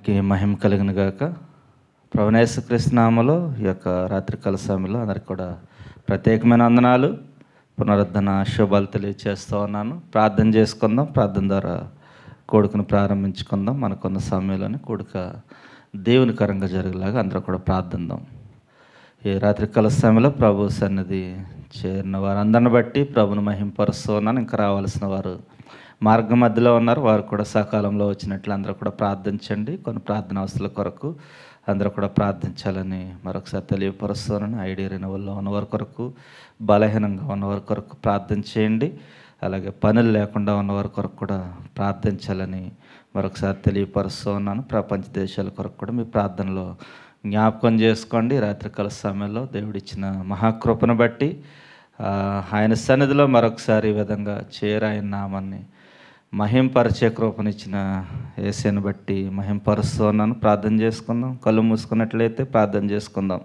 నామానికి మహిమ కలిగిన గాక. ప్రభువైన యేసుక్రీస్తు నామములో ఈ యొక్క రాత్రికాల సమయంలో అందరికి కూడా ప్రత్యేకమైన వందనాలు, పునరుద్ధరణ శుభాలు తెలియజేస్తూ ఉన్నాను. ప్రార్థన చేసుకుందాం. ప్రార్థన ద్వారా కూడుకుని ప్రారంభించుకుందాం. మనకున్న సమయంలోనే కూడుక దేవునికరంగా జరిగేలాగా అందరూ కూడా ప్రార్థిద్దాం. ఈ రాత్రికాల సమయంలో ప్రభు సన్నిధి చేరిన వారందరిని బట్టి ప్రభుని మహింపరుస్తూ ఉన్నాను. ఇంకా రావాల్సిన వారు మార్గ మధ్యలో ఉన్నారు, వారు కూడా సకాలంలో వచ్చినట్లు అందరూ కూడా ప్రార్థించండి. కొన్ని ప్రార్థన అవసరాల కొరకు అందరూ కూడా ప్రార్థించాలని మరొకసారి తెలియపరుస్తున్నాను. ఐడి రెన్యువల్లో ఉన్నవారి కొరకు, బలహీనంగా ఉన్నవారి కొరకు ప్రార్థన చేయండి. అలాగే పనులు లేకుండా ఉన్నవారి కొరకు కూడా ప్రార్థించాలని మరొకసారి తెలియపరుస్తూ ఉన్నాను. ప్రపంచ దేశాల కొరకు కూడా మీ ప్రార్థనలో జ్ఞాపకం చేసుకోండి. రాత్రికాల సమయంలో దేవుడిచ్చిన మహాకృపను బట్టి ఆయన సన్నిధిలో మరొకసారి ఈ విధంగా ఆయన నామాన్ని మహింపరిచే కృపనిచ్చిన యేసుని బట్టి మహింపరుస్తూ ఉన్నాను. ప్రార్థన చేసుకుందాం. కళ్ళు మూసుకున్నట్లయితే ప్రార్థన చేసుకుందాం.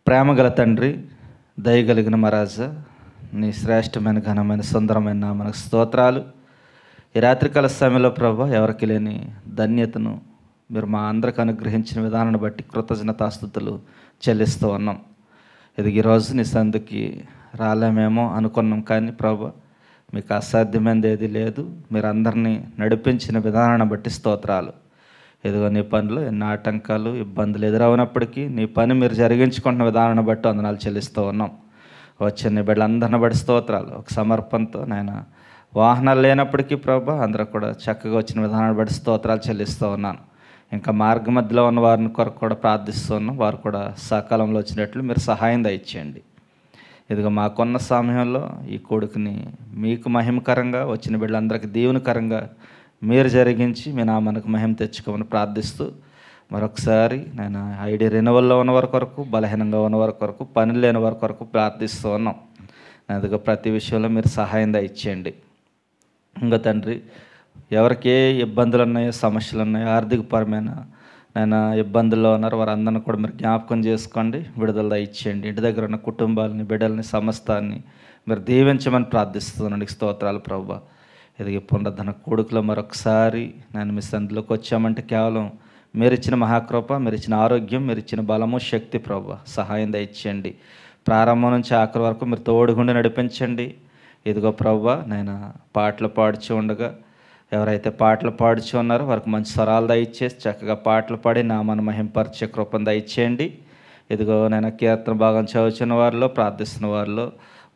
ప్రేమగల తండ్రి, దయగలిగిన మహారాజా, నీ శ్రేష్టమైన ఘనమైన సుందరమైన నామనకు స్తోత్రాలు. ఈ రాత్రికాల సమయంలో ప్రభు ఎవరికి లేని ధన్యతను మీరు మా అందరికి అనుగ్రహించిన విధానాన్ని బట్టి కృతజ్ఞతాస్తుతులు చెల్లిస్తూ ఉన్నాం. ఇది ఈరోజు నీ సందుకి రాలేమేమో అనుకున్నాం, కానీ ప్రభు మీకు అసాధ్యమైనది ఏది లేదు. మీరు అందరినీ నడిపించిన విధానాన్ని బట్టి స్తోత్రాలు. ఇదిగో నీ పనిలో ఎన్ని ఆటంకాలు, ఇబ్బందులు ఎదురవునప్పటికీ నీ పని మీరు జరిగించుకుంటున్న విధానాన్ని బట్టి వందనాలు చెల్లిస్తూ ఉన్నాం. వచ్చిన నీ బిడ్డలందరిని బట్టి స్తోత్రాలు. ఒక సమర్పణతో నాయన వాహనాలు లేనప్పటికీ ప్రభు అందరూ కూడా చక్కగా వచ్చిన విధానాన్ని బట్టి స్తోత్రాలు చెల్లిస్తూ ఉన్నాను. ఇంకా మార్గ మధ్యలో ఉన్న వారిని కొరకు కూడా ప్రార్థిస్తూ ఉన్నాం. వారు కూడా సకాలంలో వచ్చినట్లు మీరు సహాయం దయచేయండి. ఇదిగో మాకున్న సమయంలో ఈ కొడుకుని మీకు మహిమకరంగా, వచ్చిన బిడ్డలందరికీ దీవెనకరంగా మీరు జరిగించి మీ నామానికి మహిమ తెచ్చుకోమని ప్రార్థిస్తూ మరొకసారి నేను ఐడి రెన్యువల్లో ఉన్నవారి కొరకు, బలహీనంగా ఉన్నవారి కొరకు, పని లేని వారి కొరకు ప్రార్థిస్తూ ఉన్నాం. అదిగో ప్రతి విషయంలో మీరు సహాయం దయచేయండి. ఇంకా తండ్రి, ఎవరికి ఏ ఇబ్బందులు ఉన్నాయో, సమస్యలు ఉన్నాయో, ఆర్థికపరమైన నేను ఇబ్బందుల్లో ఉన్నారు, వారందరిని కూడా మీరు జ్ఞాపకం చేసుకోండి, విడుదల దయచేయండి. ఇంటి దగ్గర ఉన్న కుటుంబాలని, బిడ్డల్ని, సమస్తాన్ని మీరు దీవించమని ప్రార్థిస్తున్నాను. స్తోత్రాలు ప్రభువా. ఇది పునరుద్ధరణ కూడుకులో మరొకసారి నేను మీ సంధిలోకి వచ్చామంటే కేవలం మీరు ఇచ్చిన మహాకృప, మీరు ఇచ్చిన ఆరోగ్యం, మీరు ఇచ్చిన బలము, శక్తి ప్రభువా. సహాయం దయచేయండి. ప్రారంభం నుంచి ఆఖరి వరకు మీరు తోడుగుండి నడిపించండి. ఇదిగో ప్రభువా, నేను పాటలు పాడుచు ఉండగా ఎవరైతే పాటలు పాడుచు ఉన్నారో వారికి మంచి స్వరాలు దయచేసి చక్కగా పాటలు పాడి నామాన్ని మహింపరిచే కృపను దయచేయండి. ఇదిగో నేను కీర్తన భాగం చదువుతున్న వారిలో, ప్రార్థిస్తున్న వారిలో,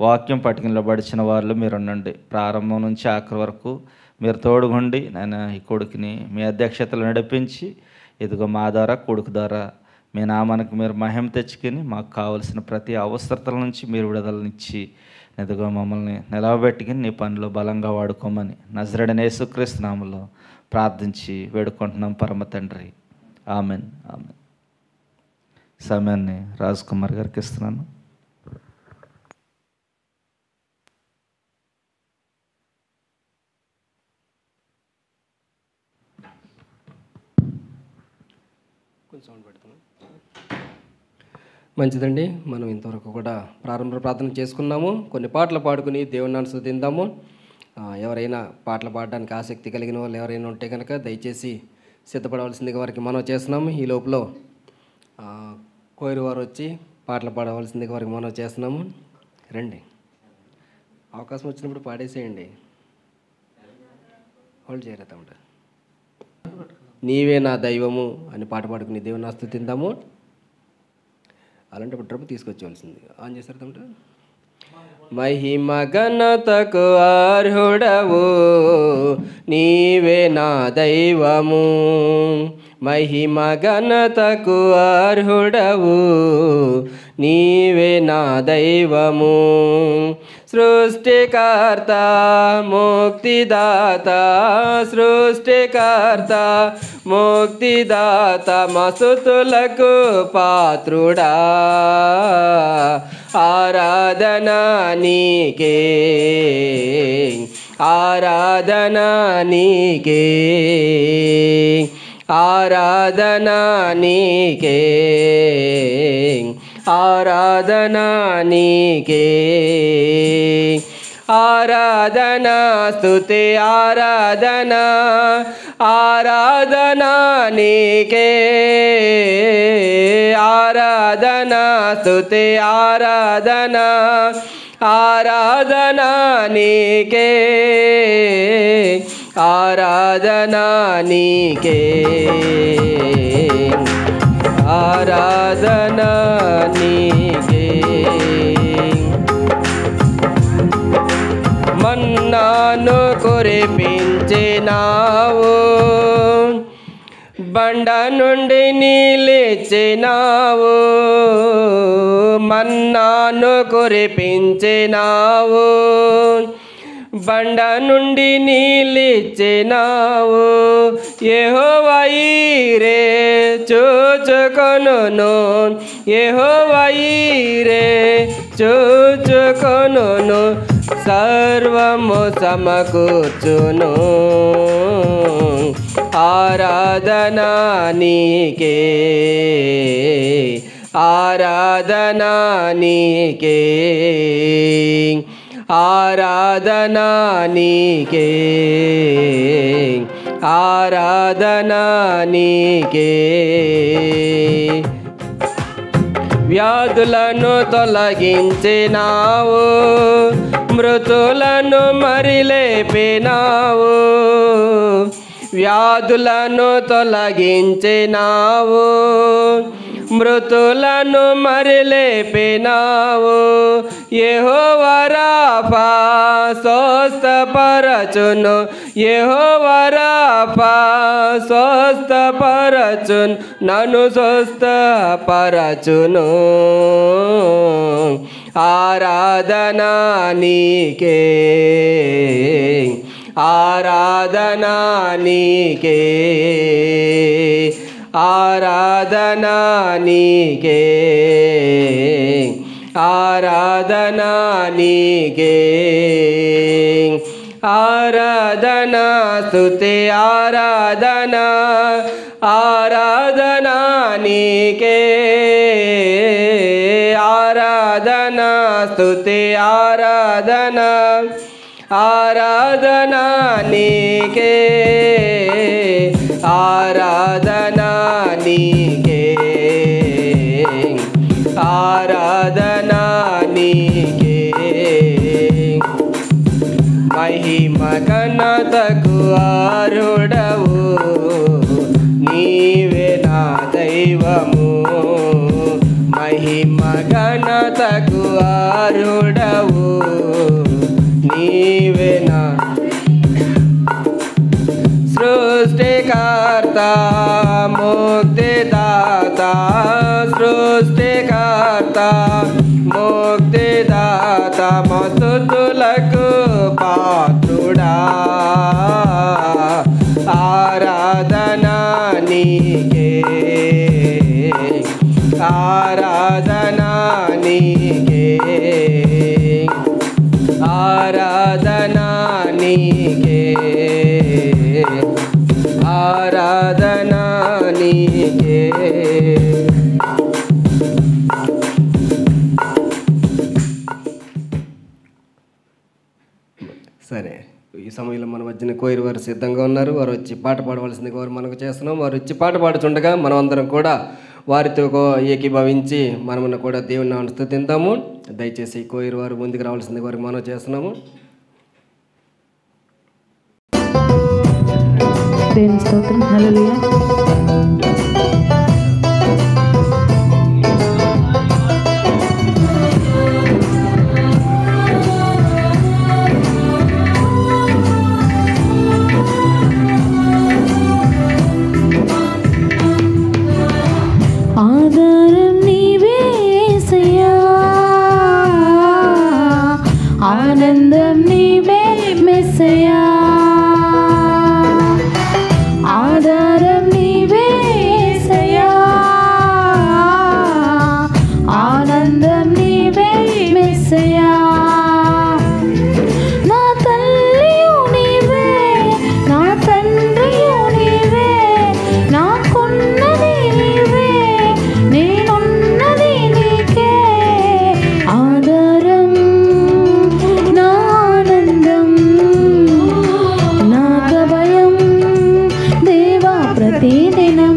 వాక్యం పట్టుకుని పడిచిన వారిలో మీరు ఉండండి. ప్రారంభం నుంచి ఆఖరి వరకు మీరు తోడుగుండి నేను ఈ కొడుకుని మీ అధ్యక్షతలు నడిపించి ఇదిగో మా ద్వారా, కొడుకు ద్వారా మీ నామానికి మీరు మహిమ తెచ్చుకుని మాకు కావలసిన ప్రతి అవసరతల నుంచి మీరు విడుదలనిచ్చి ఇదిగో మమ్మల్ని నిలవబెట్టుకుని నీ పనిలో బలంగా వాడుకోమని నజరేయుడైన యేసుక్రీస్తు నామములో ప్రార్థించి వేడుకుంటున్నాం పరమ తండ్రి. Amen, amen. సమయాన్ని రాజ్ కుమార్ గారికి ఇస్తున్నాను. మంచిదండి. మనం ఇంతవరకు కూడా ప్రారంభ ప్రార్థన చేసుకున్నాము. కొన్ని పాటలు పాడుకుని దేవుని స్తుతిద్దాము. ఎవరైనా పాటలు పాడడానికి ఆసక్తి కలిగిన వాళ్ళు ఎవరైనా ఉంటే కనుక దయచేసి సిద్ధపడవలసిందిగా వారికి మనం చేస్తున్నాము. ఈ లోపల కోయిరు వారు వచ్చి పాటలు పాడవలసిందిగా వారికి మనం చేస్తున్నాము. రండి, అవకాశం వచ్చినప్పుడు పాడేసేయండి. హోల్డ్ చేయరేతామంట. నీవే నా దైవము అని పాట పాడుకుని దేవుని స్తుతిద్దాము. అలాంటప్పుడు ట్రబు తీసుకొచ్చేవలసింది. ఆన్ చేస్తారు తమ్ముడు. మహిమ ఘనతకు అర్హుడవు నీవే నా దైవము, మహిమ ఘనతకు అర్హుడవు నీవే నా దైవము. సృష్టికర్త ముక్తిదాత, సృష్టికర్త ముక్తిదాత, మస్తుతులకు పాత్రుడా, ఆరాధన నీకే, ఆరాధన నీకే, ఆరాధన నీకే, ఆరాధన నీకే, ఆరాధన స్తుతి ఆరాధన ఆరాధన నీకే ఆరాధన స్తుతి ఆరాధన ఆరాధన నీకే ఆరాధన నీకే ఆరాధన నీకే మన్నాను కురిపించినావు బండ నుండి నీళ్ళిచ్చినావు మన్నాను కురిపించినావు బండ నుండి నీళ్ళిచ్చినావు యెహోవా ఈరే చూచుకొనును యెహోవా ఈరే చూచుకొనును సర్వము సమకూర్చును ఆరాధన నీకే ఆరాధన నీకే ఆరాధన నీకే ఆరాధన నీకే వ్యాధులను తొలగించినావు మృతులను మరి లేపినావు వ్యాధులను తొలగించినావు మృతులను మరి లేపినావు యెహోవా రాఫా స్వస్థపరచును యెహోవా రాఫా స్వస్థపరచును నన్ను స్వస్థపరచును ఆరాధన నీకే ఆరాధన నీకే ఆరాధన నీకే ఆరాధన నీకే ఆరాధన స్తుతి ఆరాధన ఆరాధన నీకే ఆరాధన స్తుతి ఆరాధన ఆరాధన నీకే ఆరాధన నీకే ఆరాధన నీకే మహిమ ఘనతకు అర్హుడవు నీవే నా దైవము మహిమ ఘనతకు అర్హుడవు నీవే నా సృష్టికర్త ముక్తిదాత సృష్టికర్త ముక్తిదాత మస్తుతులకు పాత్రుడా ఆరాధన నీకే ఆరాధన నీకే ఆరాధన నీకే ఆరాధన నీకే సరే ఈ సమయంలో మన మధ్యన కోయిరు వారు సిద్ధంగా ఉన్నారు వారు వచ్చి పాట పాడవలసింది వారు మనకు చేస్తున్నాం వారు వచ్చి పాట పాడుతుండగా మనం అందరం కూడా వారితో ఏకీభవించి మనమున్న కూడా దేవుని నామమున స్తుతిద్దాము దయచేసి కోయిరు వారు ముందుకు రావాల్సింది వారికి మనం చేస్తున్నాము దేవుని స్తోత్రం హల్లెలూయా ఆధారం నీవే యేసయ్యా ఆనందం నీవే మెస్సయ్యా ఆధారం నీవే యేసయ్యా ప్రతిదినం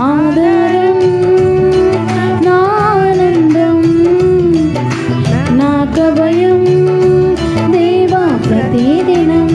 ఆధారం నా ఆనందం నాకు భయం దేవా ప్రతిదినం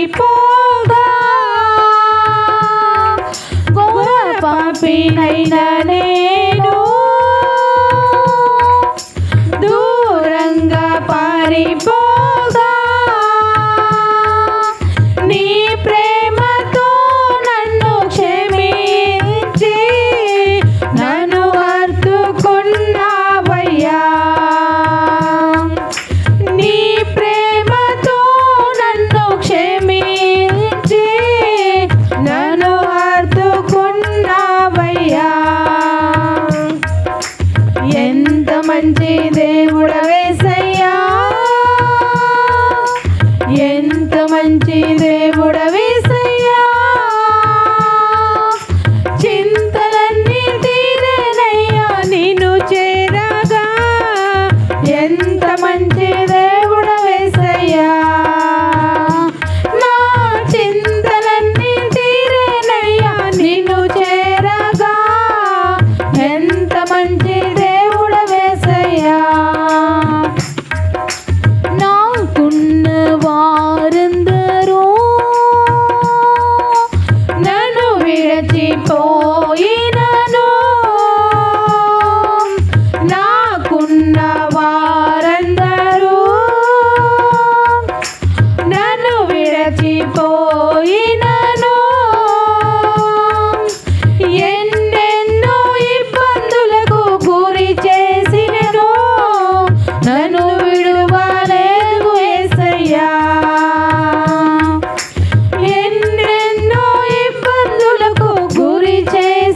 పారిపోగా ఘోర పాపినైన నేను దూరంగా పారిపోగా నీ ప్రేమతో నన్ను క్షమించి నన్ను హత్తుకున్నావయ్యా. నీ ప్రేమతో నన్ను క్షమించి నన్ను హత్తుకున్నావయ్యా. ఎంత మంచి దేవుడవేసయ్యా, ఎంత మంచి దేవుడవేసయ్యా. చింతలన్నీ తీరేనయ్యా నిన్ను చేరగా. ఎంత మంచి దేవుడవేసయ్యా. నా చింతలన్నీ తీరేనయ్యా నిన్ను చేరగా. ఎంత మంచి దేవుడవేసయ్యా. నాకున్న వారందరూ నన్ను విడిచిపోయినను, నాకున్న వారందరూ నన్ను విడిచిపోయినను, ఎన్నెన్నో ఇబ్బందులకు గురి చేసినను నన్ను విడువలేదు యేసయ్యా. ఎన్నెన్నో ఇబ్బందులకు గురి చేసినను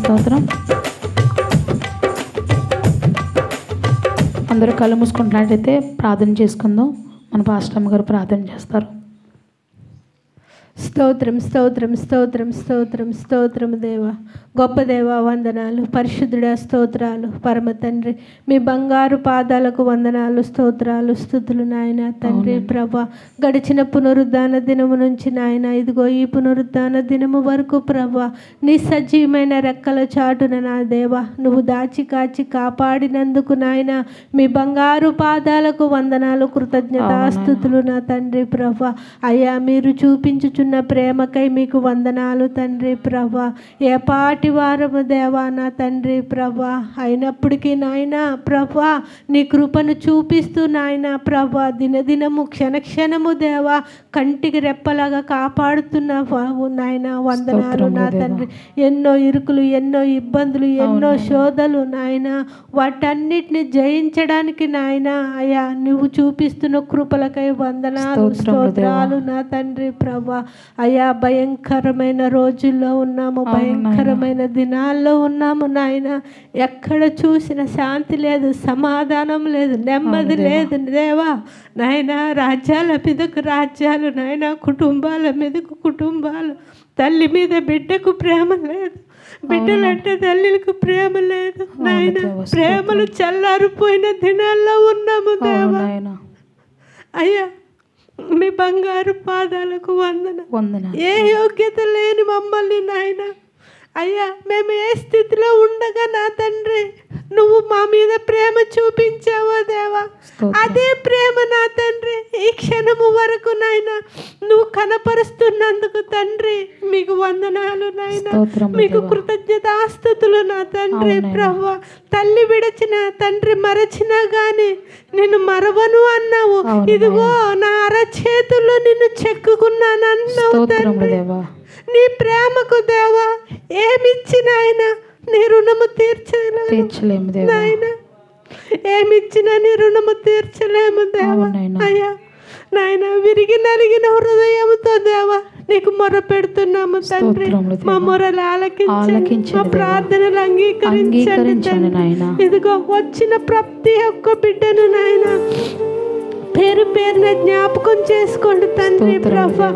స్తోత్రం. అందరూ కళ్ళు మూసుకుంటున్నట్టయితే ప్రార్థన చేసుకుందాం. మన పాస్టమ్మ గారు ప్రార్థన చేస్తారు. స్తోత్రం స్తోత్రం స్తోత్రం స్తోత్రం స్తోత్రం దేవ, గొప్ప దేవ, వందనాలు. పరిశుద్ధుడా స్తోత్రాలు. పరమ తండ్రి, మీ బంగారు పాదాలకు వందనాలు, స్తోత్రాలు, స్తుతులు నాయన తండ్రి. ప్రభా, గడిచిన పునరుద్ధాన దినము నుంచి నాయన ఇదిగో ఈ పునరుద్ధాన దినము వరకు ప్రభా, నీ సజీవమైన రెక్కల చాటున నా దేవ నువ్వు దాచి కాచి కాపాడినందుకు నాయన మీ బంగారు పాదాలకు వందనాలు, కృతజ్ఞతాస్తుతులు నా తండ్రి. ప్రభా, అయ్యా మీరు చూపించుచున్న ప్రేమకై మీకు వందనాలు తండ్రి. ప్రభా, ఏ పాటి వారము దేవా నా తండ్రి. ప్రభా, అయినప్పటికీ నాయన ప్రభా నీ కృపను చూపిస్తూ నాయన ప్రభా దినదినము క్షణక్షణము దేవా కంటికి రెప్పలాగా కాపాడుతున్న నాయన వందనాలు నా తండ్రి. ఎన్నో ఇరుకులు, ఎన్నో ఇబ్బందులు, ఎన్నో శోధలు నాయన, వాటన్నిటిని జయించడానికి నాయన అయ్యా నువ్వు చూపిస్తున్న కృపలకై వందనాలు, స్తోత్రాలు నా తండ్రి. ప్రభా, అయ్యా భయంకరమైన రోజుల్లో ఉన్నాము, భయంకరమైన దినాల్లో ఉన్నాము నాయన. ఎక్కడ చూసిన శాంతి లేదు, సమాధానం లేదు, నెమ్మది లేదు దేవా నాయన. రాజ్యాల మీదకు రాజ్యాలు నాయన, కుటుంబాల మీదకు కుటుంబాలు, తల్లి మీద బిడ్డకు ప్రేమ లేదు, బిడ్డలంటే తల్లిలకు ప్రేమ లేదు నాయన. ప్రేమలు చల్లారిపోయిన దినాల్లో ఉన్నాము దేవా. అయ్యా మీ బంగారు పాదాలకు వందన. ఏ యోగ్యత లేని మమ్మల్ని నాయన అయ్యా మేము ఏ స్థితిలో ఉండగా నా తండ్రి నువ్వు మా మీద ప్రేమ చూపించావో దేవా, అదే ప్రేమ నా తండ్రి ఈ క్షణము వరకు నాయన నువ్వు కనపరుస్తున్నందుకు తండ్రి మీకు వందనాలు నాయన, మీకు కృతజ్ఞతాస్తుతులు నా తండ్రి. ప్రభువా, తల్లి విడచిన తండ్రి మరచినా గాని నిన్ను మరవను అన్నావు. ఇదిగో నా అరచేతుల్లో నిన్ను చెక్కుకున్నాను అన్నావు తండ్రి. నీ ప్రేమకు దేవా ఏమిచ్చిన ఆయన నీ రుణము తీర్చలేము నాయన, ఏమిచ్చినా నీ రుణము తీర్చలేము దేవా. అయ్యా నాయన విరిగి నలిగిన హృదయంతో దేవా నీకు మొర పెడుతున్నాము తండ్రి. మా మొరలు ఆలకించండి, మా ప్రార్థనలు అంగీకరించండి నాయన. ఇదిగో వచ్చిన ప్రతి ఒక్క బిడ్డను నాయన పేరు పేరున జ్ఞాపకం చేసుకోండి తండ్రి. ప్రభా,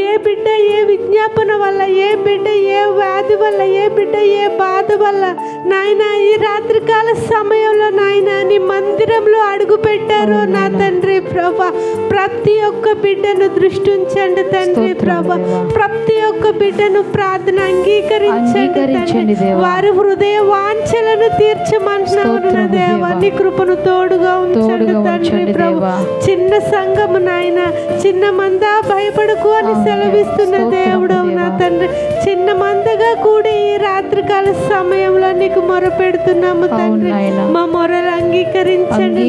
ఏ బిడ్డ ఏ విజ్ఞాపన వల్ల, ఏ బిడ్డ ఏ వ్యాధి వల్ల, ఏ బిడ్డ ఏ బాధ వల్ల నాయన ఈ రాత్రికాల సమయంలో నాయన నీ మందిరంలో అడుగు పెట్టారో నా తండ్రి. ప్రభా, ప్రతి ఒక్క బిడ్డను దృష్టి ఉంచండి తండ్రి. ప్రభా, ప్రతి ఒక్క బిడ్డను ప్రార్థన అంగీకరించండి. వారి హృదయ వాంఛలను తీర్చమంటున్నావు దేవా. నీ కృపను తోడుగా ఉంచండి తండ్రి. ప్రభా, చిన్న సంఘము నాయన, చిన్న మంద భయపడకు అని సెలవిస్తున్న దేవుడు నా తండ్రి. చిన్న మందగా కూడి ఈ రాత్రికాల సమయంలో నీకు మొర పెడుతున్నాము తండ్రి. మా మొరలు అంగీకరించండి.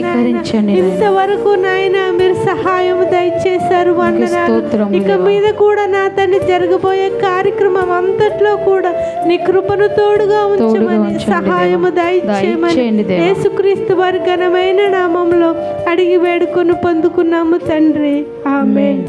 ఇంతవరకు నాయన మీరు సహాయం దయచేశారు, వందనాలు. ఇక మీద కూడా నా తండ్రి జరగబోయే కార్యక్రమం అంతట్లో కూడా నీ కృపను తోడుగా ఉంచమని, సహాయము దయచేయమని యేసుక్రీస్తు వారి ఘనమైన నామంలో అడిగి వేడుకొని పొందుకున్నాము తండ్రి. ఆమేన్.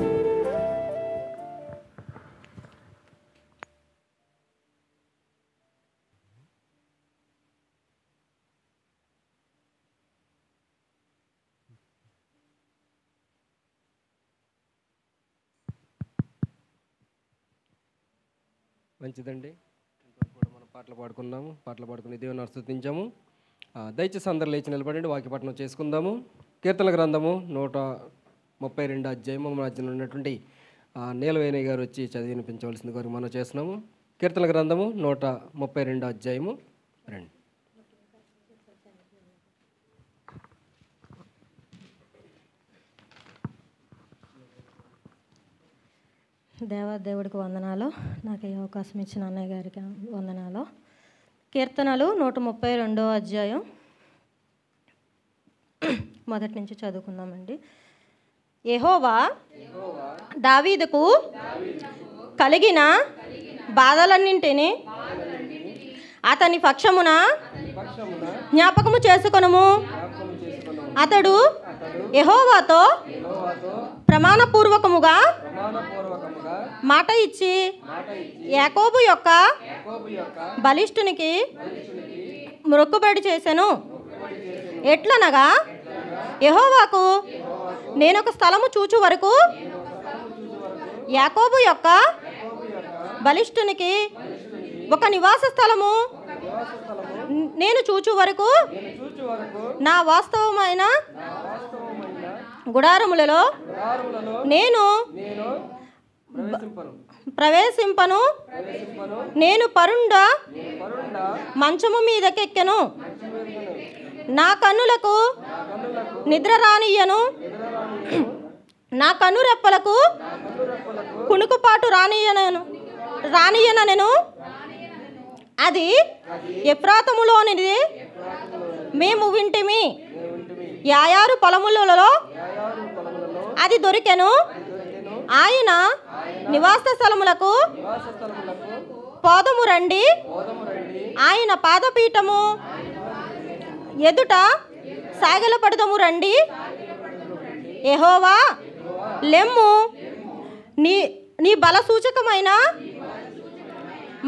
మంచిదండి, ఇంతవరకు కూడా మనం పాటలు పాడుకున్నాము. పాటలు పాడుకుని దేవుని స్తుతించాము. దయచేసి అందరూ లేచి నిలబడండి, వాక్యపఠనం చేసుకుందాము. కీర్తన గ్రంథము 132 అధ్యాయము మధ్యలో ఉన్నటువంటి నీలవేణి గారు వచ్చి చదివి వినిపించవలసింది గారు మనం చేస్తున్నాము. కీర్తన గ్రంథము 132 అధ్యాయము 2. దేవుడికి వందనాలు. నాకు ఈ అవకాశం ఇచ్చిన అన్నయ్య గారికి వందనాలు. కీర్తనలు 132 అధ్యాయం మొదటి నుంచి చదువుకుందామండి. యెహోవా దావీదుకు కలిగిన బాధలన్నింటినీ అతని పక్షమున జ్ఞాపకము చేసుకొనుము. అతడు యెహోవాతో ప్రమాణపూర్వకముగా మాట ఇచ్చి యాకోబు యొక్క బలిష్ఠునికి మొక్కుబడి చేసెను. ఎట్లనగా యెహోవాకు నేనొక స్థలము చూచు వరకు యాకోబు యొక్క బలిష్ఠునికి ఒక నివాస స్థలము నేను చూచు వరకు నా వాస్తవమైన గుడారములలో నేను ప్రవేశింపను. నేను పరుండ మంచము మీదకెక్కెను. నా కన్నులకు నిద్ర రానియ్యను. నా కన్ను రెప్పలకు కునుకుపాటు రానియనను. అది ఎఫ్రాతములోనిది మేము వింటిమి. యాయారు పొలములలో అది దొరికెను. ఆయన నివాస స్థలములకు పోదము రండి. ఆయన పాదపీఠము ఎదుట సాగలపడదము రండి. యెహోవా లెమ్ము, నీ బల సూచకమైన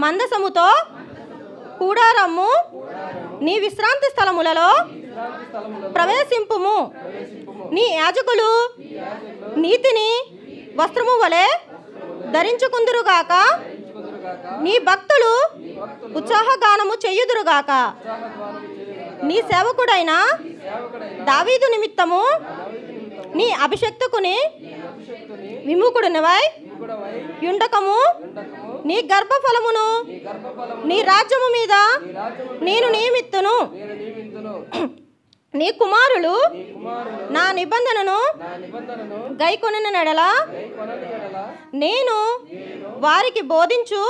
మందసముతో కూడారమ్ము. నీ విశ్రాంతి స్థలములలో ప్రవేశింపుము. నీ యాజకులు నీతిని వస్త్రము వలె ధరించుకుందురుగాక. నీ భక్తులు ఉత్సాహగానము చెయ్యుదురుగాక. నీ సేవకుడైన దావీదు నిమిత్తము నీ అభిషక్తుకుని విముఖుడునివై యుండకము. నీ గర్భఫలమును నీ రాజ్యము మీద నేను నియమిత్తును. నీ కుమారులు నా నిబంధనను గైకొనిన నెడల నేను వారికి బోధించు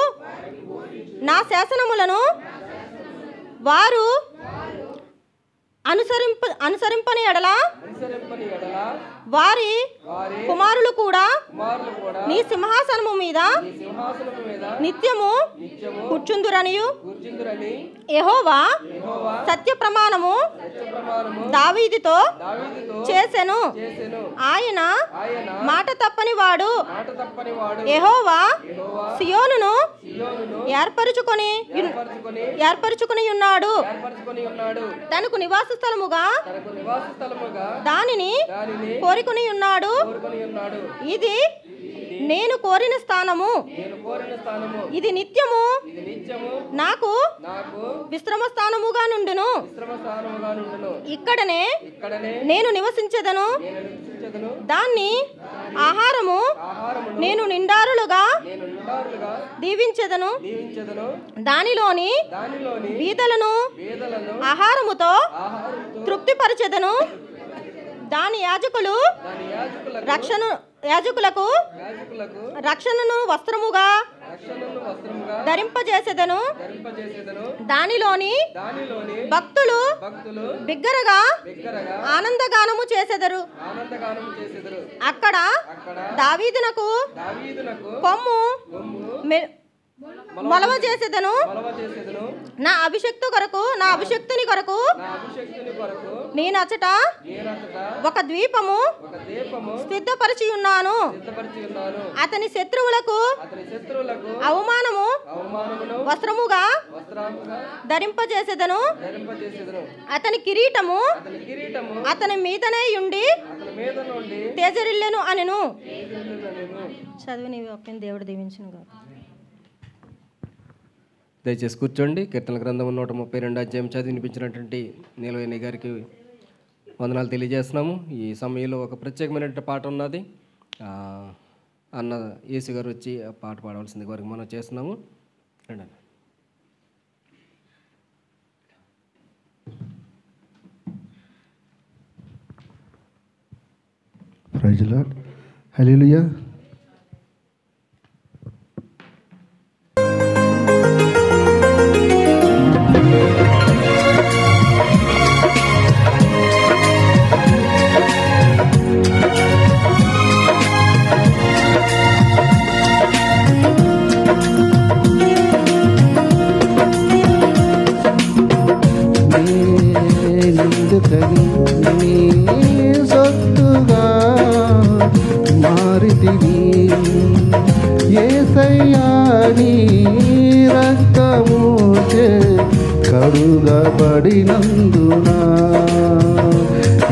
నా శాసనములను వారు అనుసరింపని ఎడల వారి కుమారులు కూడా నీ సింహాసనము మీద నిత్యము కూర్చుందురనియు యెహోవా సత్య ప్రమాణము దావీదుతో చేసెను. ఆయన మాట తప్పని వాడు. యెహోవా సియోనును ఏర్పరచుకొని ఉన్నాడు. తనకు నివాస స్థలముగా దానిని కోరుకుని ఉన్నాడు. ఇది నేను కోరిన స్థానము. ఇది నిత్యము నాకు విశ్రమ స్థానముగా నుండును. ఇక్కడనే నేను నివసించెదను. దాన్ని ఆహారము నేను నిండారులుగా దీవించెదను. దానిలోని బీదలను ఆహారముతో తృప్తిపరచెదను. దాని యాజకులకు రక్షణను వస్త్రముగా ధరింపజేసేదను. దానిలోని భక్తులు బిగ్గరగా ఆనందగానము చేసెదరు. అక్కడ దావీదునకు కొమ్ము మొలవ చేసేదను. నా అభిషక్తుని కొరకు నేనచట ఒక ద్వీపము సిద్ధపరిచి ఉన్నాను. అతని శత్రువులకు అవమానము వస్త్రముగా ధరింపజేసేదను. అతని కిరీటము అతని మీదనే ఉండి తేజరిల్లెను అనెను. చదివి నీవు దేవుడు దీవించును. దయచేసి కూర్చోండి. కీర్తన గ్రంథం 132 అధ్యాయం చదివి వినిపించినటువంటి నీలవేణి గారికి వందనాలు తెలియజేస్తున్నాము. ఈ సమయంలో ఒక ప్రత్యేకమైనటువంటి పాట ఉన్నది. అన్న యేసు గారు వచ్చి ఆ పాట పాడవలసింది వారికి మనం చేస్తున్నాము. రండి. Praise the Lord. హల్లెలూయా. సొత్తుగా మారితివి యేసయ్యా నీ రక్తముచే కడుగబడినందున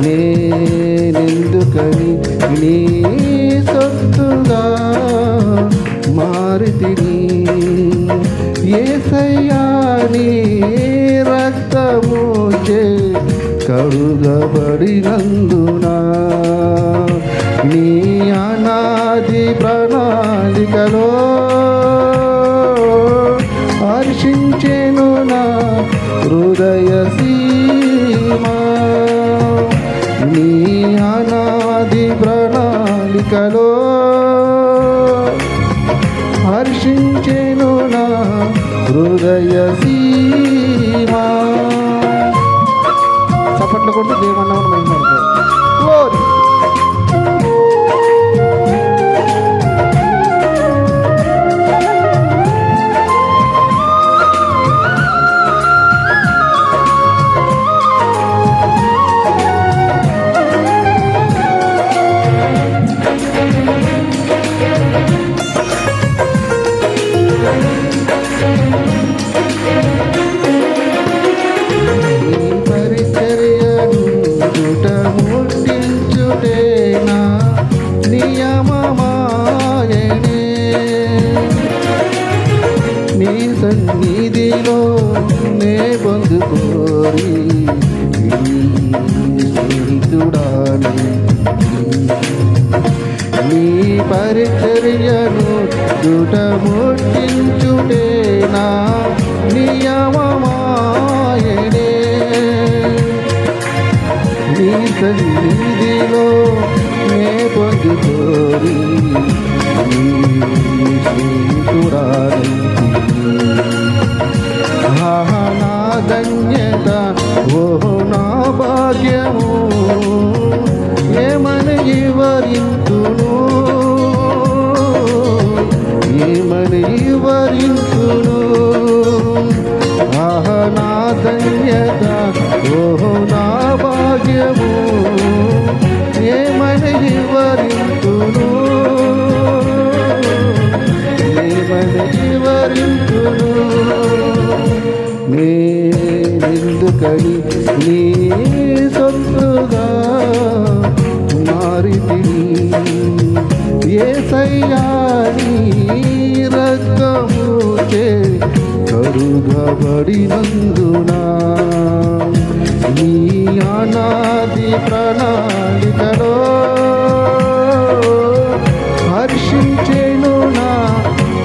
నేనెందుకని నీ సొత్తుగా మారితిని. యేసయ్యా నీ రక్తముచే కడుగబడినందున నీ అనాది ప్రణాళికలో హర్షించెను నా హృదయ సీమా. నీ అనాది ప్రణాళికలో హర్షించెను నా హృదయ సీమా. చప్పట్లు కొట్టి దేవన్నామని మహిమపడతారు. గ్లోరీ. సన్నిధిలో నే పొందుకోరి స్నేహితుడాని నీ పరిచర్యను దుటముట్టించుటే నా నియమమాయనే. నీ సన్నిధిలో నే పొందుకోరి స్నేహితుడాని. నా ధన్యత ఓహో నా భాగ్యము ఏమని వివరింతును, ఏమని వివరింతును. నా ధన్యత ఓహో నా భాగ్యము ఏమని వివరింతును, ఏమని వివరింతును. నేనెందుకని నీ సొత్తుగా మారితిని. యేసయ్యా నీ రక్తముచే కడుగబడినందున నీ అనాది ప్రణాళికలో హర్షించెను నా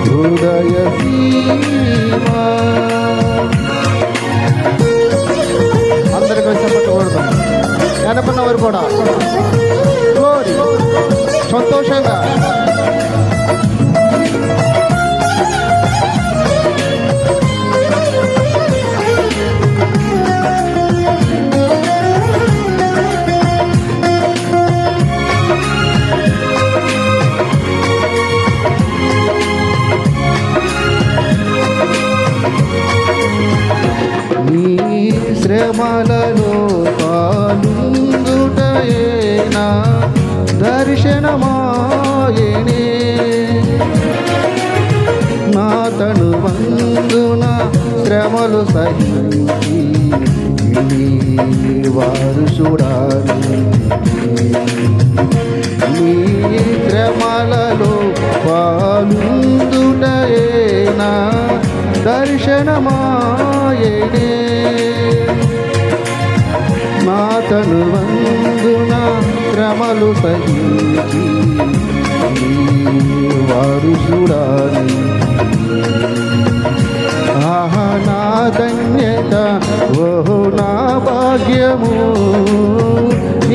హృదయ సీమా. అందరికీ చెప్పకూడదాం. వెనకున్నవారు కూడా గ్లోరీ సంతోషంగా నీ శ్రమలలో పాలుందుటయేనా దర్శనమాయనే. నా తను వందున శ్రమలు సహించి వారు చూడాలి. నీ శ్రమలలో పాలుందుటయేనా దర్శనమాయనే. నా తను వందున శ్రమలు సహించి వారు చూడాలి. నా ధన్యత ఓహో నా భాగ్యము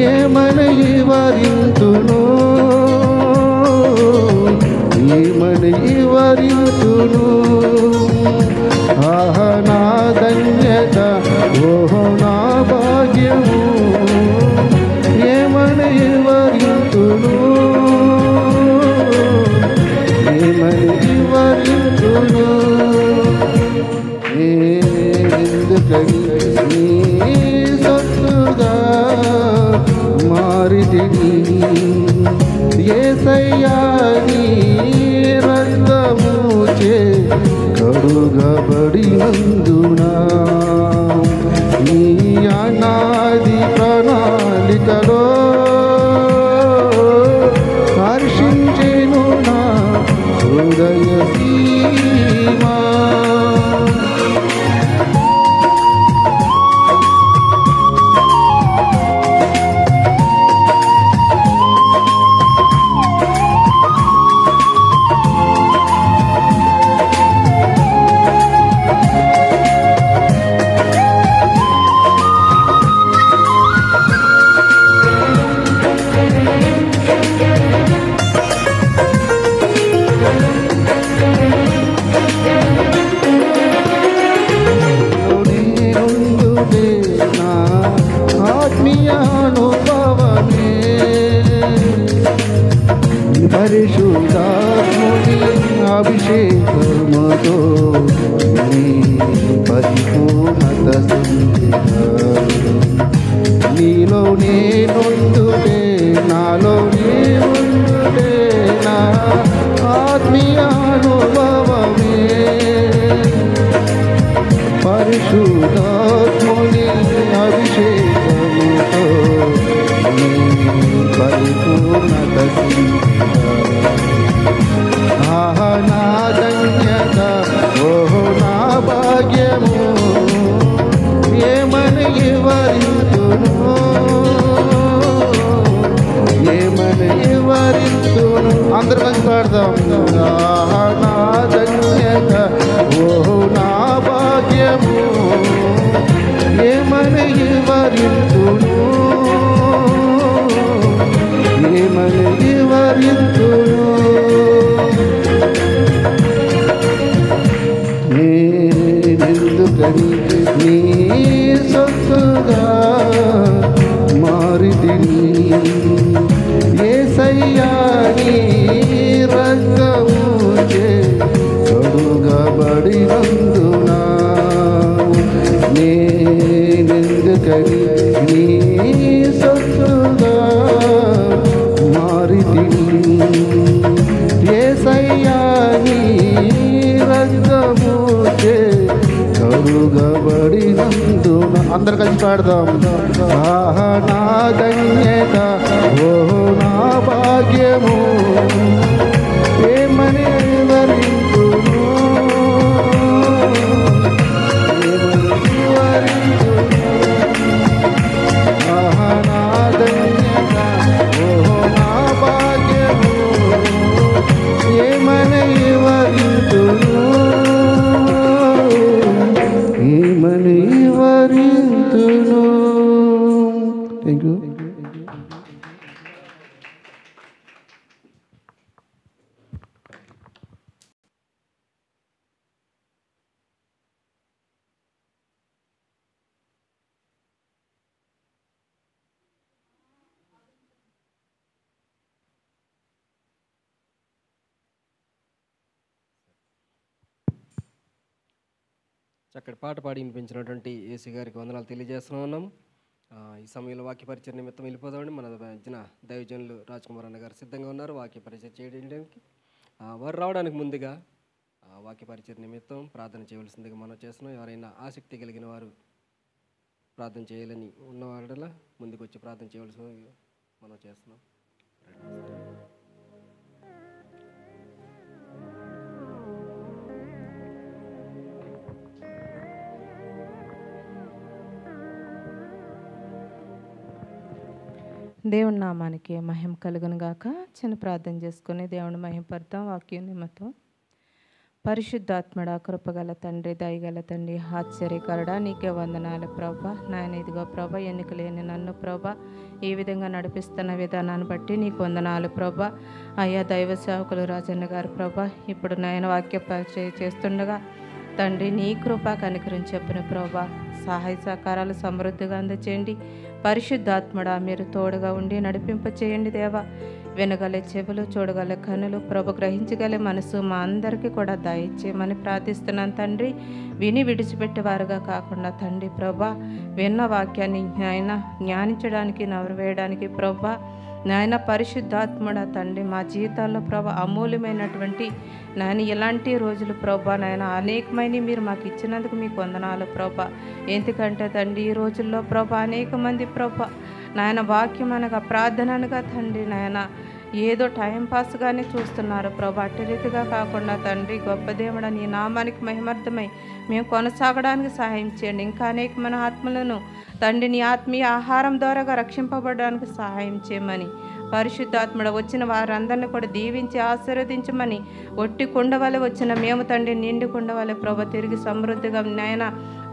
ఏమని వివరింతును, ఏమని వివరింతును. నా ధన్యత ఓహో నా భాగ్యము ఏమని వివరింతును, ఏమని వివరింతును. ఎందుకని నీ సొత్తుగా మారితిని. యేసయ్యా నీ రక్తము కడుగబడినందున నీ అనాది ప్రణాళికలో హర్షించెను నా హృదయ సీమా. పరిశుద్ధాత్ముని అభిషేకముతో నీ పరిపూర్ణత నీలో నేనుండుటే నాలో నేనుండుటే నా ఆత్మీయానుభవమే పరిశుద్ధాత్ముని అభిషేకముతో నీ పరిపూర్ణత నా ధన్యత ఓహో నా భాగ్యము ఏమని వివరింతును ఏమని వివరింతును అందరూ కలిసి పాడదాం. నా ధన్యత ఓహో నా భాగ్యము ఏమని వివరింతును ఏమని వివరింతును నేనెందుకని నీ సొత్తుగా మారితిని యేసయ్యా నీ రక్తముచే కడుగబడినందున నేనెందుకని నీ సొత్తుగా మారితిని యేసయ్యా నీ రక్తముచే కడుగబడినందున అందరు కలిసి పాడదాం. నా ధన్యత ఓ నా భాగ్యము ఏమని వివరింతును ఏమని వివరింతును నా ధన్యత ఓ నా భాగ్యము ఏమని వివరింతును ఏమని వివరింతును. Thank you. చక్కటి పాట పాడి వినిపించినటువంటి ఏసీ గారికి వందనాలు తెలియజేస్తూ ఉన్నాం. ఈ సమయంలో వాక్య పరిచయం నిమిత్తం వెళ్ళిపోదామండి. మన మధ్యన దైవజనులు రాజ్ కుమార్ అన్న గారు సిద్ధంగా ఉన్నారు వాక్య పరిచయం చేయడానికి. వారు రావడానికి ముందుగా వాక్య పరిచయం నిమిత్తం ప్రార్థన చేయవలసిందిగా మనం చేస్తున్నాం. ఎవరైనా ఆసక్తి కలిగిన వారు ప్రార్థన చేయాలని ఉన్నవాళ్ళ ముందుకు వచ్చి ప్రార్థన చేయవలసిందిగా మనం చేస్తున్నాం. దేవుని నామానికి మహిమ కలుగును గాక. చిన్న ప్రార్థన చేసుకుని దేవుని మహిమపడతాం. వాక్యం నిమిత్తం. పరిశుద్ధాత్మడ కృపగల తండ్రి దయగల తండ్రి ఆశ్చర్యకరుడా నీకే వందనాలు ప్రభా. నాయన ఇదిగో ప్రభా ఎన్నిక లేని నన్ను ప్రభా ఈ విధంగా నడిపిస్తున్న విధానాన్ని బట్టి నీకు వందనాలు ప్రభా. అయ్యా దైవ సేవకులు రాజన్న గారు ప్రభా ఇప్పుడు నాయన వాక్య పరిచయం చేస్తుండగా తండ్రి నీ కృప కనికరం చెప్పిన ప్రభా సహాయ సహకారాలు సమృద్ధిగా అందచేయండి. పరిశుద్ధాత్మడా మీరు తోడుగా ఉండి నడిపింప చేయండి దేవా. వినగల చెవులు చూడగల కనులు ప్రభు గ్రహించగల మనసు మా అందరికీ కూడా దయచేయమని ప్రార్థిస్తున్నాను తండ్రి. విని విడిచిపెట్టేవారుగా కాకుండా తండ్రి ప్రభా విన్న వాక్యాన్ని ఆయన జ్ఞానించడానికి నవరు వేయడానికి ప్రభా నాయన పరిశుద్ధాత్మడ తండ్రి మా జీవితాల్లో ప్రభా అమూల్యమైనటువంటి నాయన ఇలాంటి రోజులు ప్రభా నాయన అనేకమైన మీరు మాకు ఇచ్చినందుకు మీకు వందనాలు ప్రభా. ఎందుకంటే తండ్రి ఈ రోజుల్లో ప్రభా అనేక మంది ప్రభా నాయన వాక్యం అనగా ప్రార్థన అనగా తండ్రి నాయన ఏదో టైంపాస్గానే చూస్తున్నారు ప్రభా. అట్టి రీతిగా కాకుండా తండ్రి గొప్ప దేవుడ నీ నామానికి మహిమార్థమై మేము కొనసాగడానికి సహాయం చేయండి. ఇంకా అనేకమైన ఆత్మలను తండ్రి నీ ఆత్మీయ ఆహారం ద్వారాగా రక్షింపబడడానికి సహాయం చేయమని పరిశుద్ధాత్మడ వచ్చిన వారందరినీ కూడా దీవించి ఆశీర్వదించమని ఒట్టి కుండ వలె వచ్చిన మేము తండ్రి నిండి కుండ వలె ప్రభ తిరిగి సమృద్ధిగా నాయన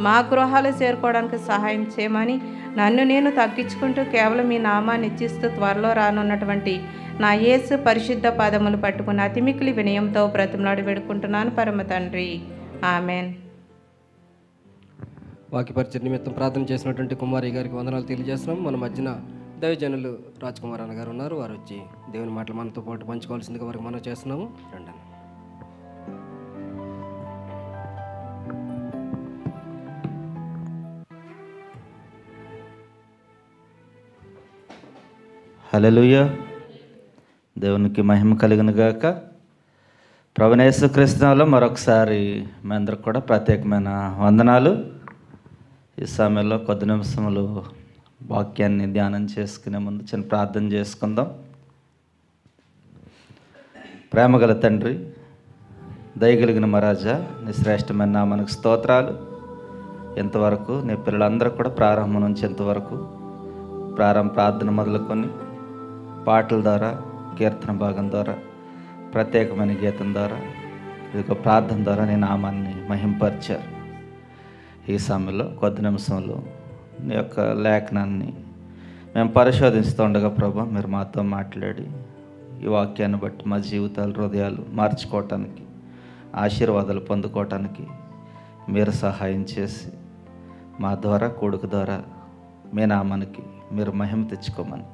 మా గృహాలు చేరుకోవడానికి సహాయం చేయమని నన్ను నేను తగ్గించుకుంటూ కేవలం మీ నామాన్ని ఇచ్చిస్తూ త్వరలో రానున్నటువంటి నా యేసు పరిశుద్ధ పాదములు పట్టుకుని అతిమికిలి వినయంతో బ్రతిమలాడి వేడుకుంటున్నాను పరమ తండ్రి. ఆమెన్. వాక్యపరిచయ నిమిత్తం ప్రార్థన చేసినటువంటి కుమారి గారికి వందనాలు తెలియజేస్తున్నాం. మన మధ్యన దైవజనులు రాజ్ కుమార్ అన్న గారు ఉన్నారు. వారు వచ్చి దేవుని మాటలు మనతో పాటు పంచుకోవాల్సిందిగా వారికి మనం చేస్తున్నాము. రండి. హల్లెలూయా. దేవునికి మహిమ కలిగిన గాక. ప్రభువైన యేసుక్రీస్తులో మరొకసారి మీ అందరికి కూడా ప్రత్యేకమైన వందనాలు. ఈ సమయంలో కొద్ది నిమిషములు వాక్యాన్ని ధ్యానం చేసుకునే ముందు చిన్న ప్రార్థన చేసుకుందాం. ప్రేమగల తండ్రి, దయగలిగిన మహారాజా, నీ శ్రేష్టమైన నామానికి స్తోత్రాలు. ఇంతవరకు నీ పిల్లలందరూ కూడా ప్రారంభం నుంచి ఇంతవరకు ప్రార్థన మొదలుకొని పాటల ద్వారా, కీర్తన భాగం ద్వారా, ప్రత్యేకమైన గీతం ద్వారా, ఇదిగో ప్రార్థన ద్వారా నీ నామాన్ని మహింపరిచారు. ఈ సమయంలో కొద్ది నిమిషంలో నీ యొక్క లేఖనాన్ని మేము పరిశోధిస్తుండగా ప్రభా మీరు మాతో మాట్లాడి ఈ వాక్యాన్ని బట్టి మా జీవితాలు, హృదయాలు మార్చుకోవటానికి, ఆశీర్వాదాలు పొందుకోవటానికి మీరు సహాయం చేసి మా ద్వారా, కొడుకు ద్వారా మీ నామానికి మీరు మహిమ తెచ్చుకోమని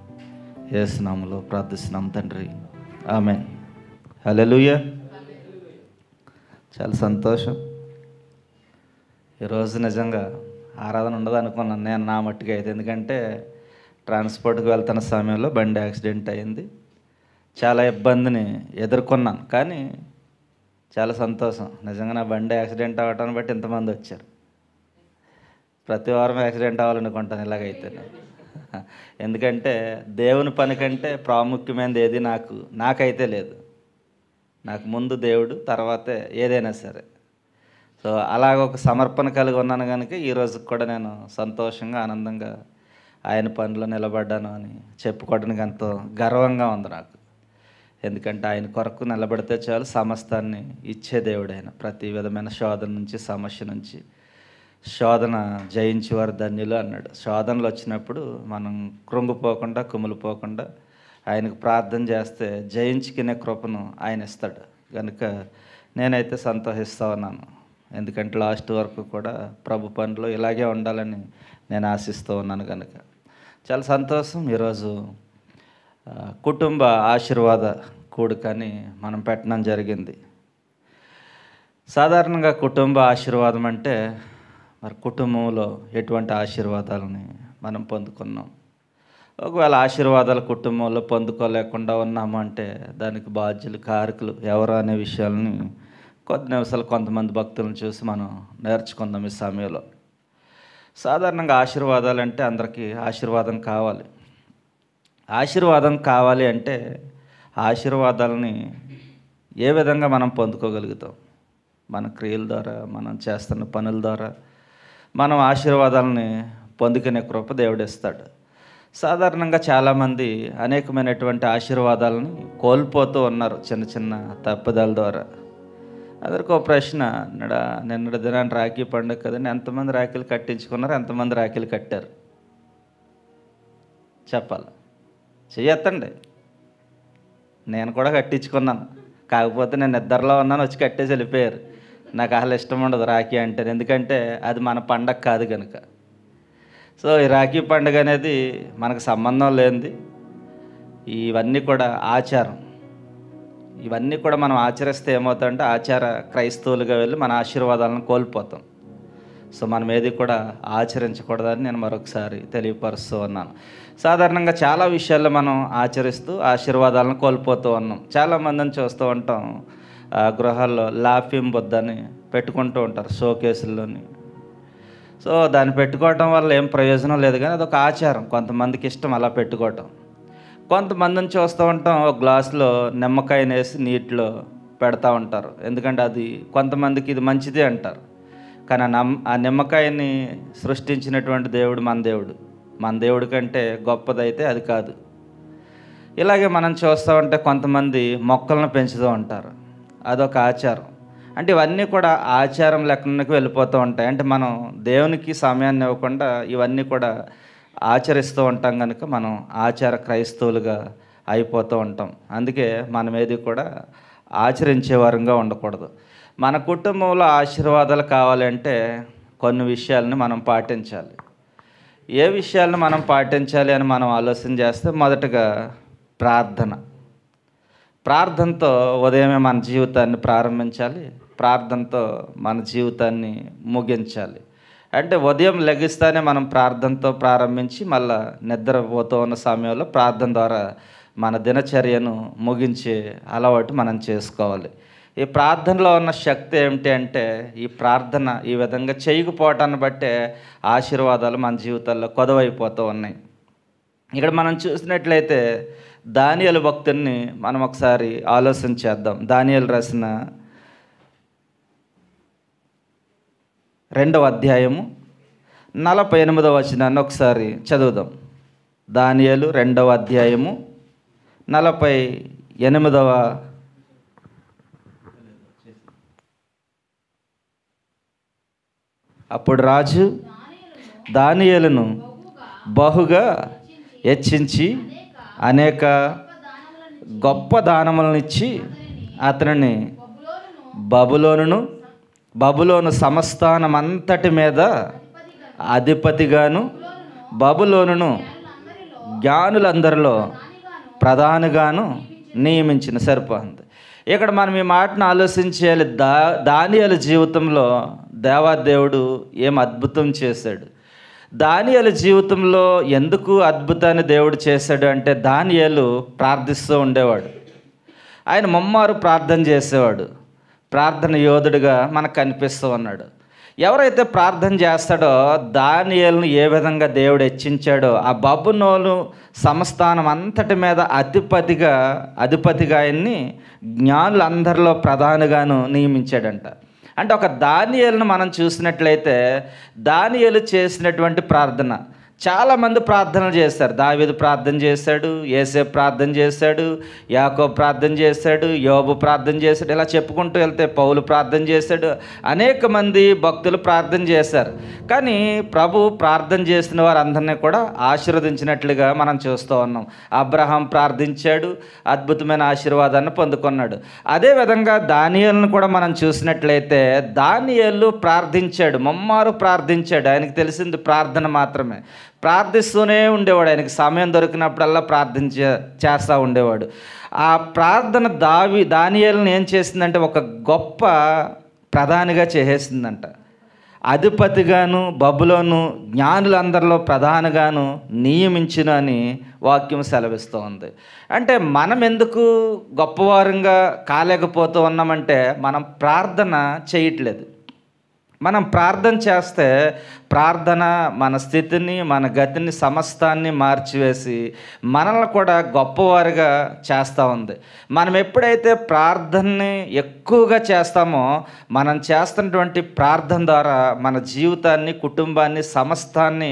యేసు నామములో ప్రార్థిస్తున్నాం తండ్రి. ఆమేన్. హల్లెలూయా. చాలా సంతోషం. ఈరోజు నిజంగా ఆరాధన ఉండదు అనుకున్నాను నేను నా మట్టుగా అయితే. ఎందుకంటే ట్రాన్స్పోర్ట్కి వెళ్తున్న సమయంలో బండి యాక్సిడెంట్ అయింది. చాలా ఇబ్బందిని ఎదుర్కొన్నాను. కానీ చాలా సంతోషం. నిజంగా నా బండి యాక్సిడెంట్ అవ్వటాన్ని బట్టి ఇంతమంది వచ్చారు. ప్రతి వారం యాక్సిడెంట్ అవ్వాలనుకుంటాను ఇలాగైతే. ఎందుకంటే దేవుని పని కంటే ప్రాముఖ్యమైనది ఏది నాకైతే లేదు. నాకు ముందు దేవుడు, తర్వాతే ఏదైనా సరే. సో అలాగ ఒక సమర్పణ కలిగి ఉన్నాను కనుక ఈరోజు కూడా నేను సంతోషంగా, ఆనందంగా ఆయన పనిలో నిలబడ్డాను అని చెప్పుకోవడానికి ఎంతో గర్వంగా ఉంది నాకు. ఎందుకంటే ఆయన కొరకు నిలబడితే చాలు, సమస్తాన్ని ఇచ్చే దేవుడు ఆయన. ప్రతి విధమైన శోధన నుంచి, సమస్య నుంచి శోధన జయించేవారు ధన్యులు అన్నాడు. శోధనలు వచ్చినప్పుడు మనం కృంగిపోకుండా, కుమిలిపోకుండా ఆయనకు ప్రార్థన చేస్తే జయించుకునే కృపను ఆయన ఇస్తాడు. కనుక నేనైతే సంతోషిస్తూ ఉన్నాను. ఎందుకంటే లాస్ట్ వరకు కూడా ప్రభు పనిలో ఇలాగే ఉండాలని నేను ఆశిస్తూ ఉన్నాను. కనుక చాలా సంతోషం. ఈరోజు కుటుంబ ఆశీర్వాద కూడికని మనం పెట్టడం జరిగింది. సాధారణంగా కుటుంబ ఆశీర్వాదం అంటే మరి కుటుంబంలో ఎటువంటి ఆశీర్వాదాలని మనం పొందుకున్నాం. ఒకవేళ ఆశీర్వాదాలు కుటుంబంలో పొందుకోలేకుండా ఉన్నాము అంటే దానికి బాధ్యులు, కారకులు ఎవరు అనే విషయాలని కొద్ది నిమిషాలు కొంతమంది భక్తులను చూసి మనం నేర్చుకుందాం ఈ సమయంలో. సాధారణంగా ఆశీర్వాదాలు అంటే అందరికీ ఆశీర్వాదం కావాలి. ఆశీర్వాదం కావాలి అంటే ఆశీర్వాదాలని ఏ విధంగా మనం పొందుకోగలుగుతాం? మన క్రియల ద్వారా, మనం చేస్తున్న పనుల ద్వారా మనం ఆశీర్వాదాలని పొందుకునే కృప దేవుడు ఇస్తాడు. సాధారణంగా చాలామంది అనేకమైనటువంటి ఆశీర్వాదాలని కోల్పోతూ ఉన్నారు చిన్న చిన్న తప్పుదల ద్వారా. అందరికీ ఒక ప్రశ్న, నిన్నటి దినాన్ని రాఖీ పండుగ కదండి, ఎంతమంది రాఖీలు కట్టించుకున్నారు, ఎంతమంది రాఖీలు కట్టారు? చెప్పాలి, చెయ్యొద్దండి. నేను కూడా కట్టించుకున్నాను. కాకపోతే నేను నిద్రలో ఉన్నాను, వచ్చి కట్టేసి వెళ్ళిపోయారు. నాకు అసలు ఇష్టం ఉండదు రాఖీ అంటే. ఎందుకంటే అది మన పండగ కాదు కనుక. సో ఈ రాఖీ పండుగ అనేది మనకు సంబంధం లేనిది. ఇవన్నీ కూడా ఆచారం. ఇవన్నీ కూడా మనం ఆచరిస్తే ఏమవుతుందంటే ఆచార క్రైస్తవులుగా వెళ్ళి మన ఆశీర్వాదాలను కోల్పోతాం. సో మనం ఏది కూడా ఆచరించకూడదని నేను మరొకసారి తెలియపరుస్తూ ఉన్నాను. సాధారణంగా చాలా విషయాల్లో మనం ఆచరిస్తూ ఆశీర్వాదాలను కోల్పోతూ ఉన్నాం. చాలామందిని చూస్తూ ఉంటాం, గృహాల్లో లాఫింగ్ బుద్ధ అని పెట్టుకుంటూ ఉంటారు షోకేసుల్లోని. సో దాన్ని పెట్టుకోవటం వల్ల ఏం ప్రయోజనం లేదు, కానీ అదొక ఆచారం, కొంతమందికి ఇష్టం అలా పెట్టుకోవటం. కొంతమందిని చూస్తూ ఉంటాం, ఒక గ్లాసులో నిమ్మకాయని వేసి నీటిలో పెడతా ఉంటారు, ఎందుకంటే అది కొంతమందికి ఇది మంచిది అంటారు. కానీ ఆ నిమ్మకాయని సృష్టించినటువంటి దేవుడు మన దేవుడి కంటే గొప్పదైతే అది కాదు. ఇలాగే మనం చూస్తూ ఉంటే కొంతమంది మొక్కలను పెంచుతూ ఉంటారు, అదొక ఆచారం. అంటే ఇవన్నీ కూడా ఆచారం లెక్కనకి వెళ్ళిపోతూ ఉంటాయి. అంటే మనం దేవునికి సమయాన్ని ఇవ్వకుండా ఇవన్నీ కూడా ఆచరిస్తూ ఉంటాం కనుక మనం ఆచార క్రైస్తవులుగా అయిపోతూ ఉంటాం. అందుకే మనం ఏది కూడా ఆచరించే వారంగా ఉండకూడదు. మన కుటుంబంలో ఆశీర్వాదాలు కావాలంటే కొన్ని విషయాలను మనం పాటించాలి. ఏ విషయాలను మనం పాటించాలి అని మనం ఆలోచన చేస్తే మొదటగా ప్రార్థనతో ఉదయమే మన జీవితాన్ని ప్రారంభించాలి, ప్రార్థనతో మన జీవితాన్ని ముగించాలి. అంటే ఉదయం లెగిస్తానే మనం ప్రార్థనతో ప్రారంభించి మళ్ళా నిద్రపోతూ ఉన్న సమయంలో ప్రార్థన ద్వారా మన దినచర్యను ముగించే అలవాటు మనం చేసుకోవాలి. ఈ ప్రార్థనలో ఉన్న శక్తి ఏమిటి అంటే, ఈ ప్రార్థన ఈ విధంగా చేయకపోవటాన్ని బట్టే ఆశీర్వాదాలు మన జీవితాల్లో కొదవైపోతూ ఉన్నాయి. ఇక్కడ మనం చూసినట్లయితే దానియేలు భక్తుడిని మనం ఒకసారి ఆలోచన చేద్దాం. దానియేలు రాసిన 2వ అధ్యాయము 48వ వచనాన్ని ఒకసారి చదువుదాం. దానియేలు 2వ అధ్యాయము 48వ. అప్పుడు రాజు దానియేలును బహుగా హెచ్చించి అనేక గొప్ప దానములను ఇచ్చి అతనిని బబులోను సంస్థానమంతటి మీద అధిపతిగాను బబులోనును జ్ఞానులందరిలో ప్రధానిగాను నియమించిన. సరిపోతుంది. ఇక్కడ మనం ఈ మాటను ఆలోచించేయాలి. దానియేలు జీవితంలో దేవాదేవుడు ఏం అద్భుతం చేశాడు. దానియేలు జీవితంలో ఎందుకు అద్భుతాన్ని దేవుడు చేశాడు అంటే, దానియేలు ప్రార్థిస్తూ ఉండేవాడు. ఆయన ముమ్మారు ప్రార్థన చేసేవాడు. ప్రార్థన యోధుడిగా మనకు కనిపిస్తూ ఉన్నాడు. ఎవరైతే ప్రార్థన చేస్తాడో దానియేలును ఏ విధంగా దేవుడు హెచ్చించాడో, ఆ బబులోను సంస్థానం అంతటి మీద అధిపతిగా ఆయన్ని జ్ఞానులందరిలో ప్రధానిగాను నియమించాడంట. అంటే ఒక దానియేలును మనం చూసినట్లయితే దానియేలు చేసినటువంటి ప్రార్థన, చాలామంది ప్రార్థనలు చేశారు. దావీదు ప్రార్థన చేశాడు, యేసేపు ప్రార్థన చేశాడు, యాకోబు ప్రార్థన చేశాడు, యోబు ప్రార్థన చేశాడు, ఇలా చెప్పుకుంటూ వెళ్తే పౌలు ప్రార్థన చేశాడు, అనేక మంది భక్తులు ప్రార్థన చేశారు. కానీ ప్రభు ప్రార్థన చేసిన వారందరినీ కూడా ఆశీర్వదించినట్లుగా మనం చూస్తూ ఉన్నాం. అబ్రహాం ప్రార్థించాడు, అద్భుతమైన ఆశీర్వాదాన్ని పొందుకున్నాడు. అదేవిధంగా దానియేలును కూడా మనం చూసినట్లయితే దానియేలు ప్రార్థించాడు, ముమ్మారు ప్రార్థించాడు. ఆయనకు తెలిసింది ప్రార్థన మాత్రమే. ప్రార్థిస్తూనే ఉండేవాడు. ఆయనకి సమయం దొరికినప్పుడల్లా చేస్తూ ఉండేవాడు. ఆ ప్రార్థన దానియేలును ఏం చేసిందంటే ఒక గొప్ప ప్రధానిగా చేసేసిందంట. అధిపతిగాను బబులోను జ్ఞానులందరిలో ప్రధానిగాను నియమించిన అని వాక్యం సెలవిస్తూ ఉంది. అంటే మనం ఎందుకు గొప్పవారంగా కాలేకపోతూ ఉన్నామంటే మనం ప్రార్థన చేయట్లేదు. మనం ప్రార్థన చేస్తే ప్రార్థన మన స్థితిని, మన గతిని, సమస్తాన్ని మార్చివేసి మనల్ని కూడా గొప్పవారిగా చేస్తూ ఉంది. మనం ఎప్పుడైతే ప్రార్థనని ఎక్కువగా చేస్తామో మనం చేస్తున్నటువంటి ప్రార్థన ద్వారా మన జీవితాన్ని, కుటుంబాన్ని, సమస్తాన్ని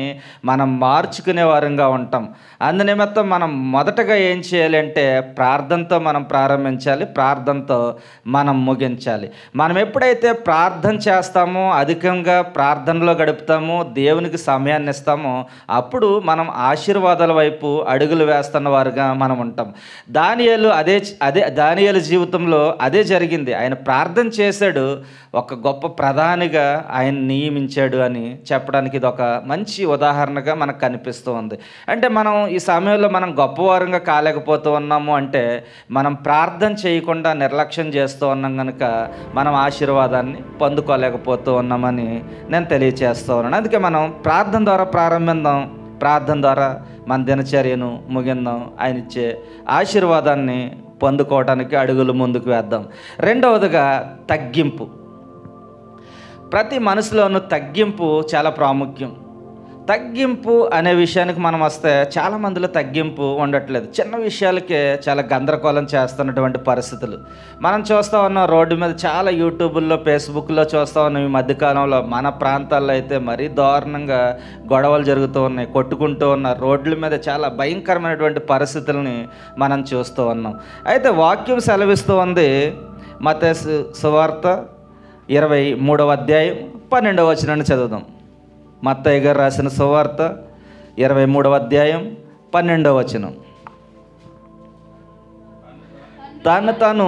మనం మార్చుకునే వారంగా ఉంటాం. అందునిమిత్తం మనం మొదటగా ఏం చేయాలి అంటే ప్రార్థనతో మనం ప్రారంభించాలి, ప్రార్థనతో మనం ముగించాలి. మనం ఎప్పుడైతే ప్రార్థన చేస్తామో, అధికంగా ప్రార్థనలో గడుపుతామో, దేవునికి సమయాన్ని ఇస్తామో అప్పుడు మనం ఆశీర్వాదాల వైపు అడుగులు వేస్తున్న వారుగా మనం ఉంటాం. దానియేలు జీవితంలో అదే జరిగింది. ఆయన ప్రార్థన చేశాడు, ఒక గొప్ప ప్రధానిగా ఆయన నియమించాడు అని చెప్పడానికి ఇది ఒక మంచి ఉదాహరణగా మనకు కనిపిస్తూ ఉంది. అంటే మనం ఈ సమయంలో మనం గొప్పవారంగా కాలేకపోతూ ఉన్నాము అంటే మనం ప్రార్థన చేయకుండా నిర్లక్ష్యం చేస్తూ ఉన్నాం కనుక మనం ఆశీర్వాదాన్ని పొందుకోలేకపోతూ ఉన్నామని నేను తెలియచేస్తూ ఉన్నాను. అందుకే మనం ప్రార్థన ద్వారా ప్రారంభిద్దాం. ప్రార్థన ద్వారా మన దినచర్యను ముగిందాం. ఆయన ఇచ్చే ఆశీర్వాదాన్ని పొందుకోవడానికి అడుగులు ముందుకు వేద్దాం. రెండవదిగా తగ్గింపు. ప్రతి మనసులోనూ తగ్గింపు చాలా ప్రాముఖ్యం. తగ్గింపు అనే విషయానికి మనం వస్తే చాలామందిలో తగ్గింపు ఉండట్లేదు. చిన్న విషయాలకే చాలా గందరగోళం చేస్తున్నటువంటి పరిస్థితులు మనం చూస్తూ ఉన్నాం. రోడ్డు మీద చాలా యూట్యూబుల్లో, ఫేస్బుక్లో చూస్తూ ఉన్నాం. ఈ మధ్యకాలంలో మన ప్రాంతాల్లో అయితే మరీ దారుణంగా గొడవలు జరుగుతూ ఉన్నాయి, కొట్టుకుంటూ ఉన్నారు. రోడ్ల మీద చాలా భయంకరమైనటువంటి పరిస్థితుల్ని మనం చూస్తూ ఉన్నాం. అయితే వాక్యం సెలవిస్తూ ఉంది. మత్తయి సువార్త 23వ అధ్యాయం 12వ వచనాన్ని చదువుదాం. మత్తయి గారు రాసిన సువార్త 23వ అధ్యాయం 12వ వచనం. తాను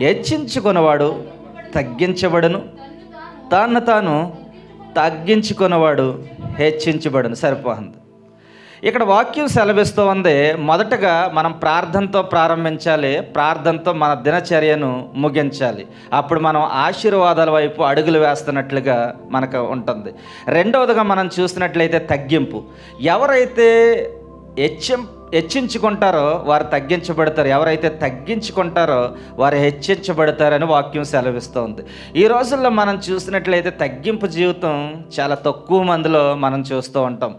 హెచ్చించుకున్నవాడు తగ్గించబడును, తాను తగ్గించుకున్నవాడు హెచ్చించబడును. సరిపోతుంది. ఇక్కడ వాక్యం సెలవిస్తూ ఉంది. మొదటగా మనం ప్రార్థనతో ప్రారంభించాలి. ప్రార్థనతో మన దినచర్యను ముగించాలి. అప్పుడు మనం ఆశీర్వాదాల వైపు అడుగులు వేస్తున్నట్లుగా మనకు ఉంటుంది. రెండవదిగా మనం చూసినట్లయితే తగ్గింపు. ఎవరైతే హెచ్చించుకుంటారో వారు తగ్గించబడతారు, ఎవరైతే తగ్గించుకుంటారో వారు హెచ్చించబడతారని వాక్యం సెలవిస్తుంది. ఈ రోజుల్లో మనం చూసినట్లయితే తగ్గింపు జీవితం చాలా తక్కువ మందిలో మనం చూస్తూ ఉంటాం.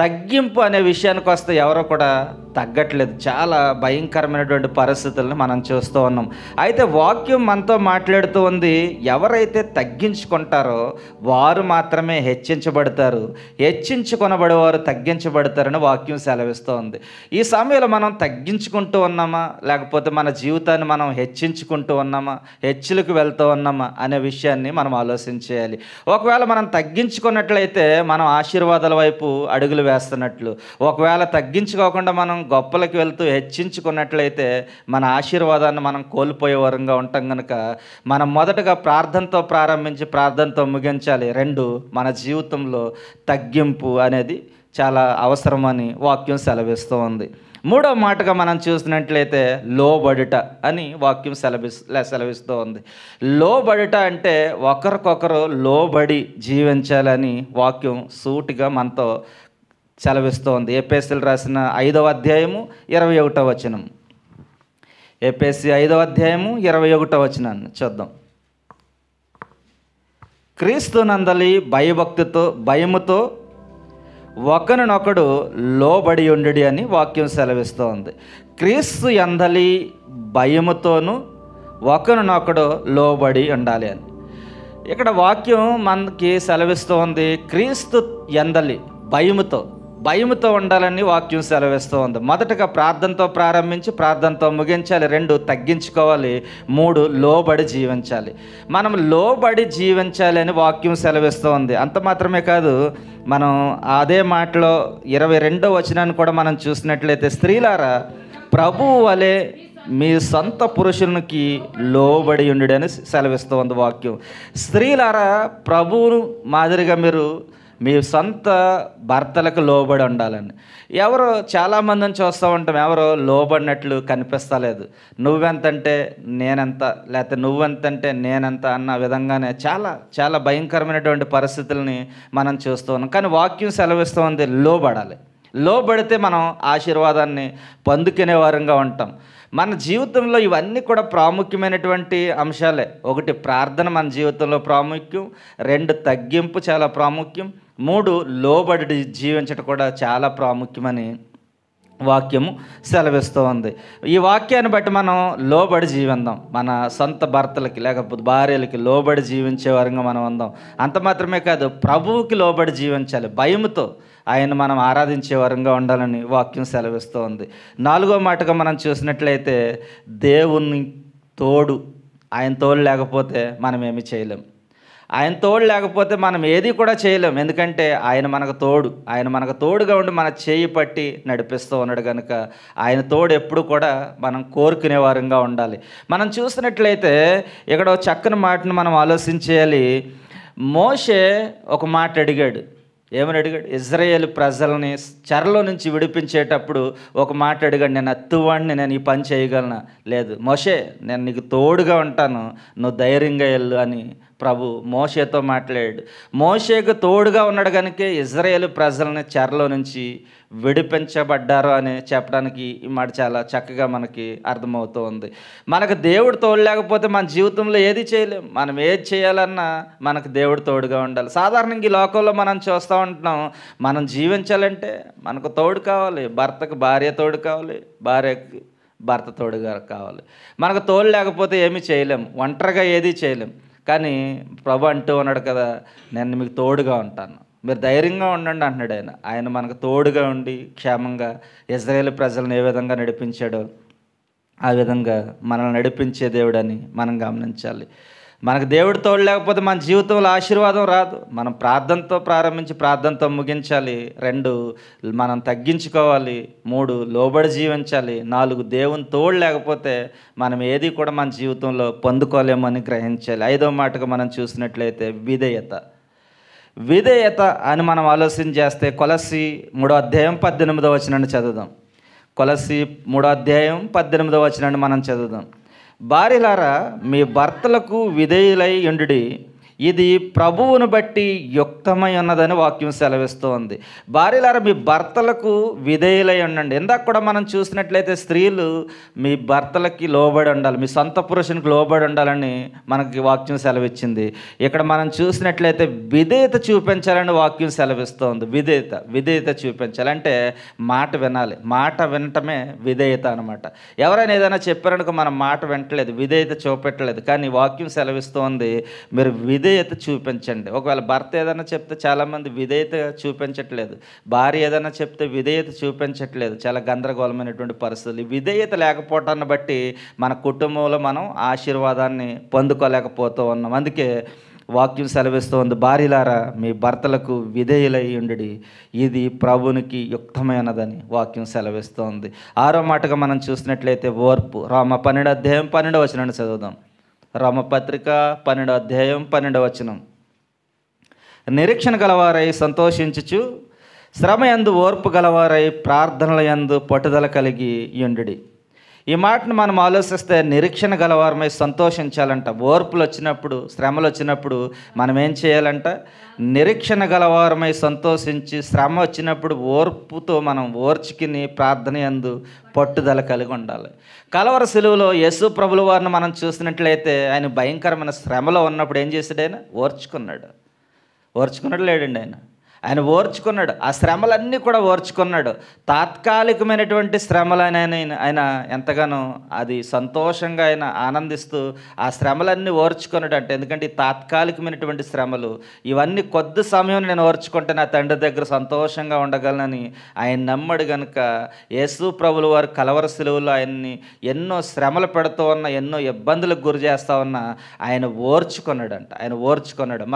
తగ్గింపు అనే విషయానికి వస్తే ఎవరో కూడా తగ్గట్లేదు. చాలా భయంకరమైనటువంటి పరిస్థితులను మనం చూస్తూ ఉన్నాం. అయితే వాక్యం మనతో మాట్లాడుతూ ఉంది. ఎవరైతే తగ్గించుకుంటారో వారు మాత్రమే హెచ్చించబడతారు, హెచ్చించుకొనబడేవారు తగ్గించబడతారని వాక్యం సెలవిస్తూ ఉంది. ఈ సమయంలో మనం తగ్గించుకుంటూ ఉన్నామా, లేకపోతే మన జీవితాన్ని మనం హెచ్చించుకుంటూ ఉన్నామా, హెచ్చులకు వెళ్తూ ఉన్నామా అనే విషయాన్ని మనం ఆలోచించేయాలి. ఒకవేళ మనం తగ్గించుకున్నట్లయితే మనం ఆశీర్వాదాల వైపు అడుగులు వేస్తున్నట్లు. ఒకవేళ తగ్గించుకోకుండా మనం గొప్పలకి వెళ్తూ హెచ్చించుకున్నట్లయితే మన ఆశీర్వాదాన్ని మనం కోల్పోయే వరంగా ఉంటాం. కనుక మనం మొదటగా ప్రార్థనతో ప్రారంభించి ప్రార్థనతో ముగించాలి. రెండు, మన జీవితంలో తగ్గింపు అనేది చాలా అవసరమని వాక్యం సెలవిస్తూ ఉంది. మూడవ మాటగా మనం చూసినట్లయితే లోబడుట అని వాక్యం సెలవిస్తూ ఉంది. లోబడుట అంటే ఒకరికొకరు లోబడి జీవించాలని వాక్యం సూటిగా మనతో సెలవిస్తోంది. ఎఫెసీయులకు రాసిన 5వ అధ్యాయము 21వ వచనం. ఎఫెసీ 5వ అధ్యాయము 21వ వచనాన్ని చూద్దాం. క్రీస్తునందలి భయముతో ఒకరినొకడు లోబడి ఉండుడి అని వాక్యం సెలవిస్తోంది. క్రీస్తు యందలి భయముతోనూ ఒకరినొకడు లోబడి ఉండాలి అని ఇక్కడ వాక్యం మనకి సెలవిస్తూ ఉంది. క్రీస్తు యందలి భయముతో ఉండాలని వాక్యం సెలవిస్తూ ఉంది. మొదటగా ప్రార్థనతో ప్రారంభించి ప్రార్థనతో ముగించాలి. రెండు, తగ్గించుకోవాలి. మూడు, లోబడి జీవించాలి. మనం లోబడి జీవించాలి అని వాక్యం సెలవిస్తూ ఉంది. అంత మాత్రమే కాదు, మనం అదే మాటలో 22వ వచనాన్ని కూడా మనం చూసినట్లయితే, స్త్రీలారా ప్రభువు వలె మీ సొంత పురుషునికి లోబడి ఉండు అని సెలవిస్తూ ఉంది వాక్యం. స్త్రీలారా ప్రభువును మాదిరిగా మీరు మీ సొంత భర్తలకు లోబడి ఉండాలని. ఎవరో చాలామందిని చూస్తూ ఉంటాం, ఎవరో లోబడినట్లు కనిపిస్తలేదు. నువ్వెంతంటే నేనెంత, లేకపోతే నువ్వెంతంటే నేనెంత అన్న విధంగానే చాలా చాలా భయంకరమైనటువంటి పరిస్థితుల్ని మనం చూస్తూ ఉన్నాం. కానీ వాక్యం సెలవిస్తూ ఉంది, లోబడాలి. లోబడితే మనం ఆశీర్వాదాన్ని పొందుకునే వారంగా ఉంటాం. మన జీవితంలో ఇవన్నీ కూడా ప్రాముఖ్యమైనటువంటి అంశాలే. ఒకటి, ప్రార్థన మన జీవితంలో ప్రాముఖ్యం. రెండు, తగ్గింపు చాలా ప్రాముఖ్యం. మూడు, లోబడి జీవించడం కూడా చాలా ప్రాముఖ్యమని వాక్యము సెలవిస్తూ ఉంది. ఈ వాక్యాన్ని బట్టి మనం లోబడి జీవిద్దాం. మన సొంత భర్తలకి లేకపోతే భార్యలకి లోబడి జీవించే వారంగా మనం ఉందాం. అంత మాత్రమే కాదు, ప్రభువుకి లోబడి జీవించాలి. భయముతో ఆయన మనం ఆరాధించే వారంగా ఉండాలని వాక్యం సెలవిస్తూ ఉంది. నాలుగో మాటగా మనం చూసినట్లయితే, దేవుని తోడు. ఆయన తోడు లేకపోతే మనం ఏమి చేయలేం. ఆయన తోడు లేకపోతే మనం ఏది కూడా చేయలేం. ఎందుకంటే ఆయన మనకు తోడు. ఆయన మనకు తోడుగా ఉండి మన చేయి పట్టి నడిపిస్తూ ఉన్నాడు కనుక ఆయన తోడు ఎప్పుడు కూడా మనం కోరుకునే వారంగా ఉండాలి. మనం చూసినట్లయితే ఇక్కడ చక్కని మాటను మనం ఆలోచించేయాలి. మోషే ఒక మాట అడిగాడు. ఏమని అడిగాడు? ఇజ్రాయేల్ ప్రజల్ని చెరలో నుంచి విడిపించేటప్పుడు ఒక మాట అడిగాడు, నేను అత్తువాడిని, నేను ఈ పని చేయగలనా? లేదు, మోషే నేను నీకు తోడుగా ఉంటాను, నువ్వు ధైర్యంగా వెళ్ళు అని ప్రభు మోషేతో మాట్లాడాడు. మోషేకు తోడుగా ఉన్నాడు కనుకే ఇజ్రాయేలు ప్రజల్ని చెరలో నుంచి విడిపించబడ్డారు అని చెప్పడానికి ఈ మాట చాలా చక్కగా మనకి అర్థమవుతూ ఉంది. మనకు దేవుడు తోడు లేకపోతే మన జీవితంలో ఏది చేయలేం. మనం ఏది చేయాలన్నా మనకు దేవుడు తోడుగా ఉండాలి. సాధారణంగా ఈ లోకంలో మనం చూస్తూ ఉంటున్నాం, మనం జీవించాలంటే మనకు తోడు కావాలి. భర్తకు భార్య తోడు కావాలి, భార్యకి భర్త తోడుగా కావాలి. మనకు తోడు లేకపోతే ఏమీ చేయలేం, ఒంటరిగా ఏది చేయలేం. కానీ ప్రభు అంటూ ఉన్నాడు కదా, నేను మీకు తోడుగా ఉంటాను, మీరు ధైర్యంగా ఉండండి అంటున్నాడు. ఆయన మనకు తోడుగా ఉండి క్షేమంగా ఇజ్రాయేలు ప్రజలను ఏ విధంగా నడిపించాడో ఆ విధంగా మనల్ని నడిపించే దేవుడని మనం గమనించాలి. మనకు దేవుడు తోడు లేకపోతే మన జీవితంలో ఆశీర్వాదం రాదు. మనం ప్రార్థనతో ప్రారంభించి ప్రార్థనతో ముగించాలి. 2 మనం తగ్గించుకోవాలి. 3 లోబడి జీవించాలి. 4 దేవుని తోడు లేకపోతే మనం ఏది కూడా మన జీవితంలో పొందుకోలేమని గ్రహించాలి. 5వ మాటగా మనం చూసినట్లయితే విధేయత అని మనం ఆలోచన చేస్తే కొలస్సీ 3వ అధ్యాయం 18వ వచనాన్ని చదువుదాం. కొలస్సీ 3వ అధ్యాయం 18వ వచనాన్ని మనం చదువుదాం. భార్యలారా మీ భర్తలకు విధేయులై ఉండుడి, ఇది ప్రభువును బట్టి యుక్తమై ఉన్నదని వాక్యం సెలవిస్తోంది. భార్యలారా మీ భర్తలకు విధేయులై ఉండండి. ఇందాక కూడా మనం చూసినట్లయితే స్త్రీలు మీ భర్తలకి లోబడి ఉండాలి, మీ సొంత పురుషునికి లోబడి ఉండాలని మనకి వాక్యం సెలవిచ్చింది. ఇక్కడ మనం చూసినట్లయితే విధేయత చూపించాలని వాక్యం సెలవిస్తోంది. విధేయత చూపించాలంటే మాట వినాలి. మాట వినటమే విధేయత అనమాట. ఎవరైనా ఏదైనా చెప్పారనుకో మనం మాట వినట్లేదు, విధేయత చూపెట్టలేదు. కానీ వాక్యం సెలవిస్తోంది మీరు విధేయత చూపించండి. ఒకవేళ భర్త ఏదైనా చెప్తే చాలామంది విధేయత చూపించట్లేదు, భార్య ఏదైనా చెప్తే విధేయత చూపించట్లేదు. చాలా గందరగోళమైనటువంటి పరిస్థితులు. విధేయత లేకపోవటాన్ని బట్టి మన కుటుంబంలో మనం ఆశీర్వాదాన్ని పొందుకోలేకపోతూ ఉన్నాం. అందుకే వాక్యం సెలవిస్తోంది, భార్యలారా మీ భర్తలకు విధేయులై ఉండుడి, ఇది ప్రభునికి యుక్తమైనదని వాక్యం సెలవిస్తోంది. 6వ మాటగా మనం చూసినట్లయితే ఓర్పు. రోమ 12వ అధ్యాయం 12వ వచనాన్ని చదువుదాం. రోమపత్రిక 12వ అధ్యాయం 12వ వచనం. నిరీక్షణ గలవారై సంతోషించుచు శ్రమ యందు ఓర్పు గలవారై ప్రార్థనల యందు పట్టుదల కలిగి ఉండుడి. ఈ మాటను మనం ఆలోచిస్తే నిరీక్షణ గలవారమై సంతోషించాలంట. ఓర్పులు వచ్చినప్పుడు, శ్రమలు వచ్చినప్పుడు మనం ఏం చేయాలంట? నిరీక్షణ గలవారమై సంతోషించి, శ్రమ వచ్చినప్పుడు ఓర్పుతో మనం ఓర్చుకుని ప్రార్థన యందు పట్టుదల కలిగి ఉండాలి. కలవర సిలువలో యేసు ప్రభుల వారిని మనం చూసినట్లయితే ఆయన భయంకరమైన శ్రమలో ఉన్నప్పుడు ఏం చేశాడు? ఆయన ఓర్చుకున్నాడు లేడండి? ఆయన ఓర్చుకున్నాడు. ఆ శ్రమలన్నీ కూడా ఓర్చుకున్నాడు. తాత్కాలికమైనటువంటి శ్రమలని ఆయన ఎంతగానో అది సంతోషంగా ఆయన ఆనందిస్తూ ఆ శ్రమలన్నీ ఓర్చుకున్నాడు. అంటే ఎందుకంటే ఈ తాత్కాలికమైనటువంటి శ్రమలు ఇవన్నీ కొద్ది సమయం నేను ఓర్చుకుంటే నా తండ్రి దగ్గర సంతోషంగా ఉండగలనని ఆయన నమ్మడు కనుక యేసు ప్రభుల వారు కలవర సిలువలో ఆయన్ని ఎన్నో శ్రమలు పెడుతూ ఉన్నా, ఎన్నో ఇబ్బందులకు గురి చేస్తూ ఉన్నా ఆయన ఓర్చుకున్నాడంట.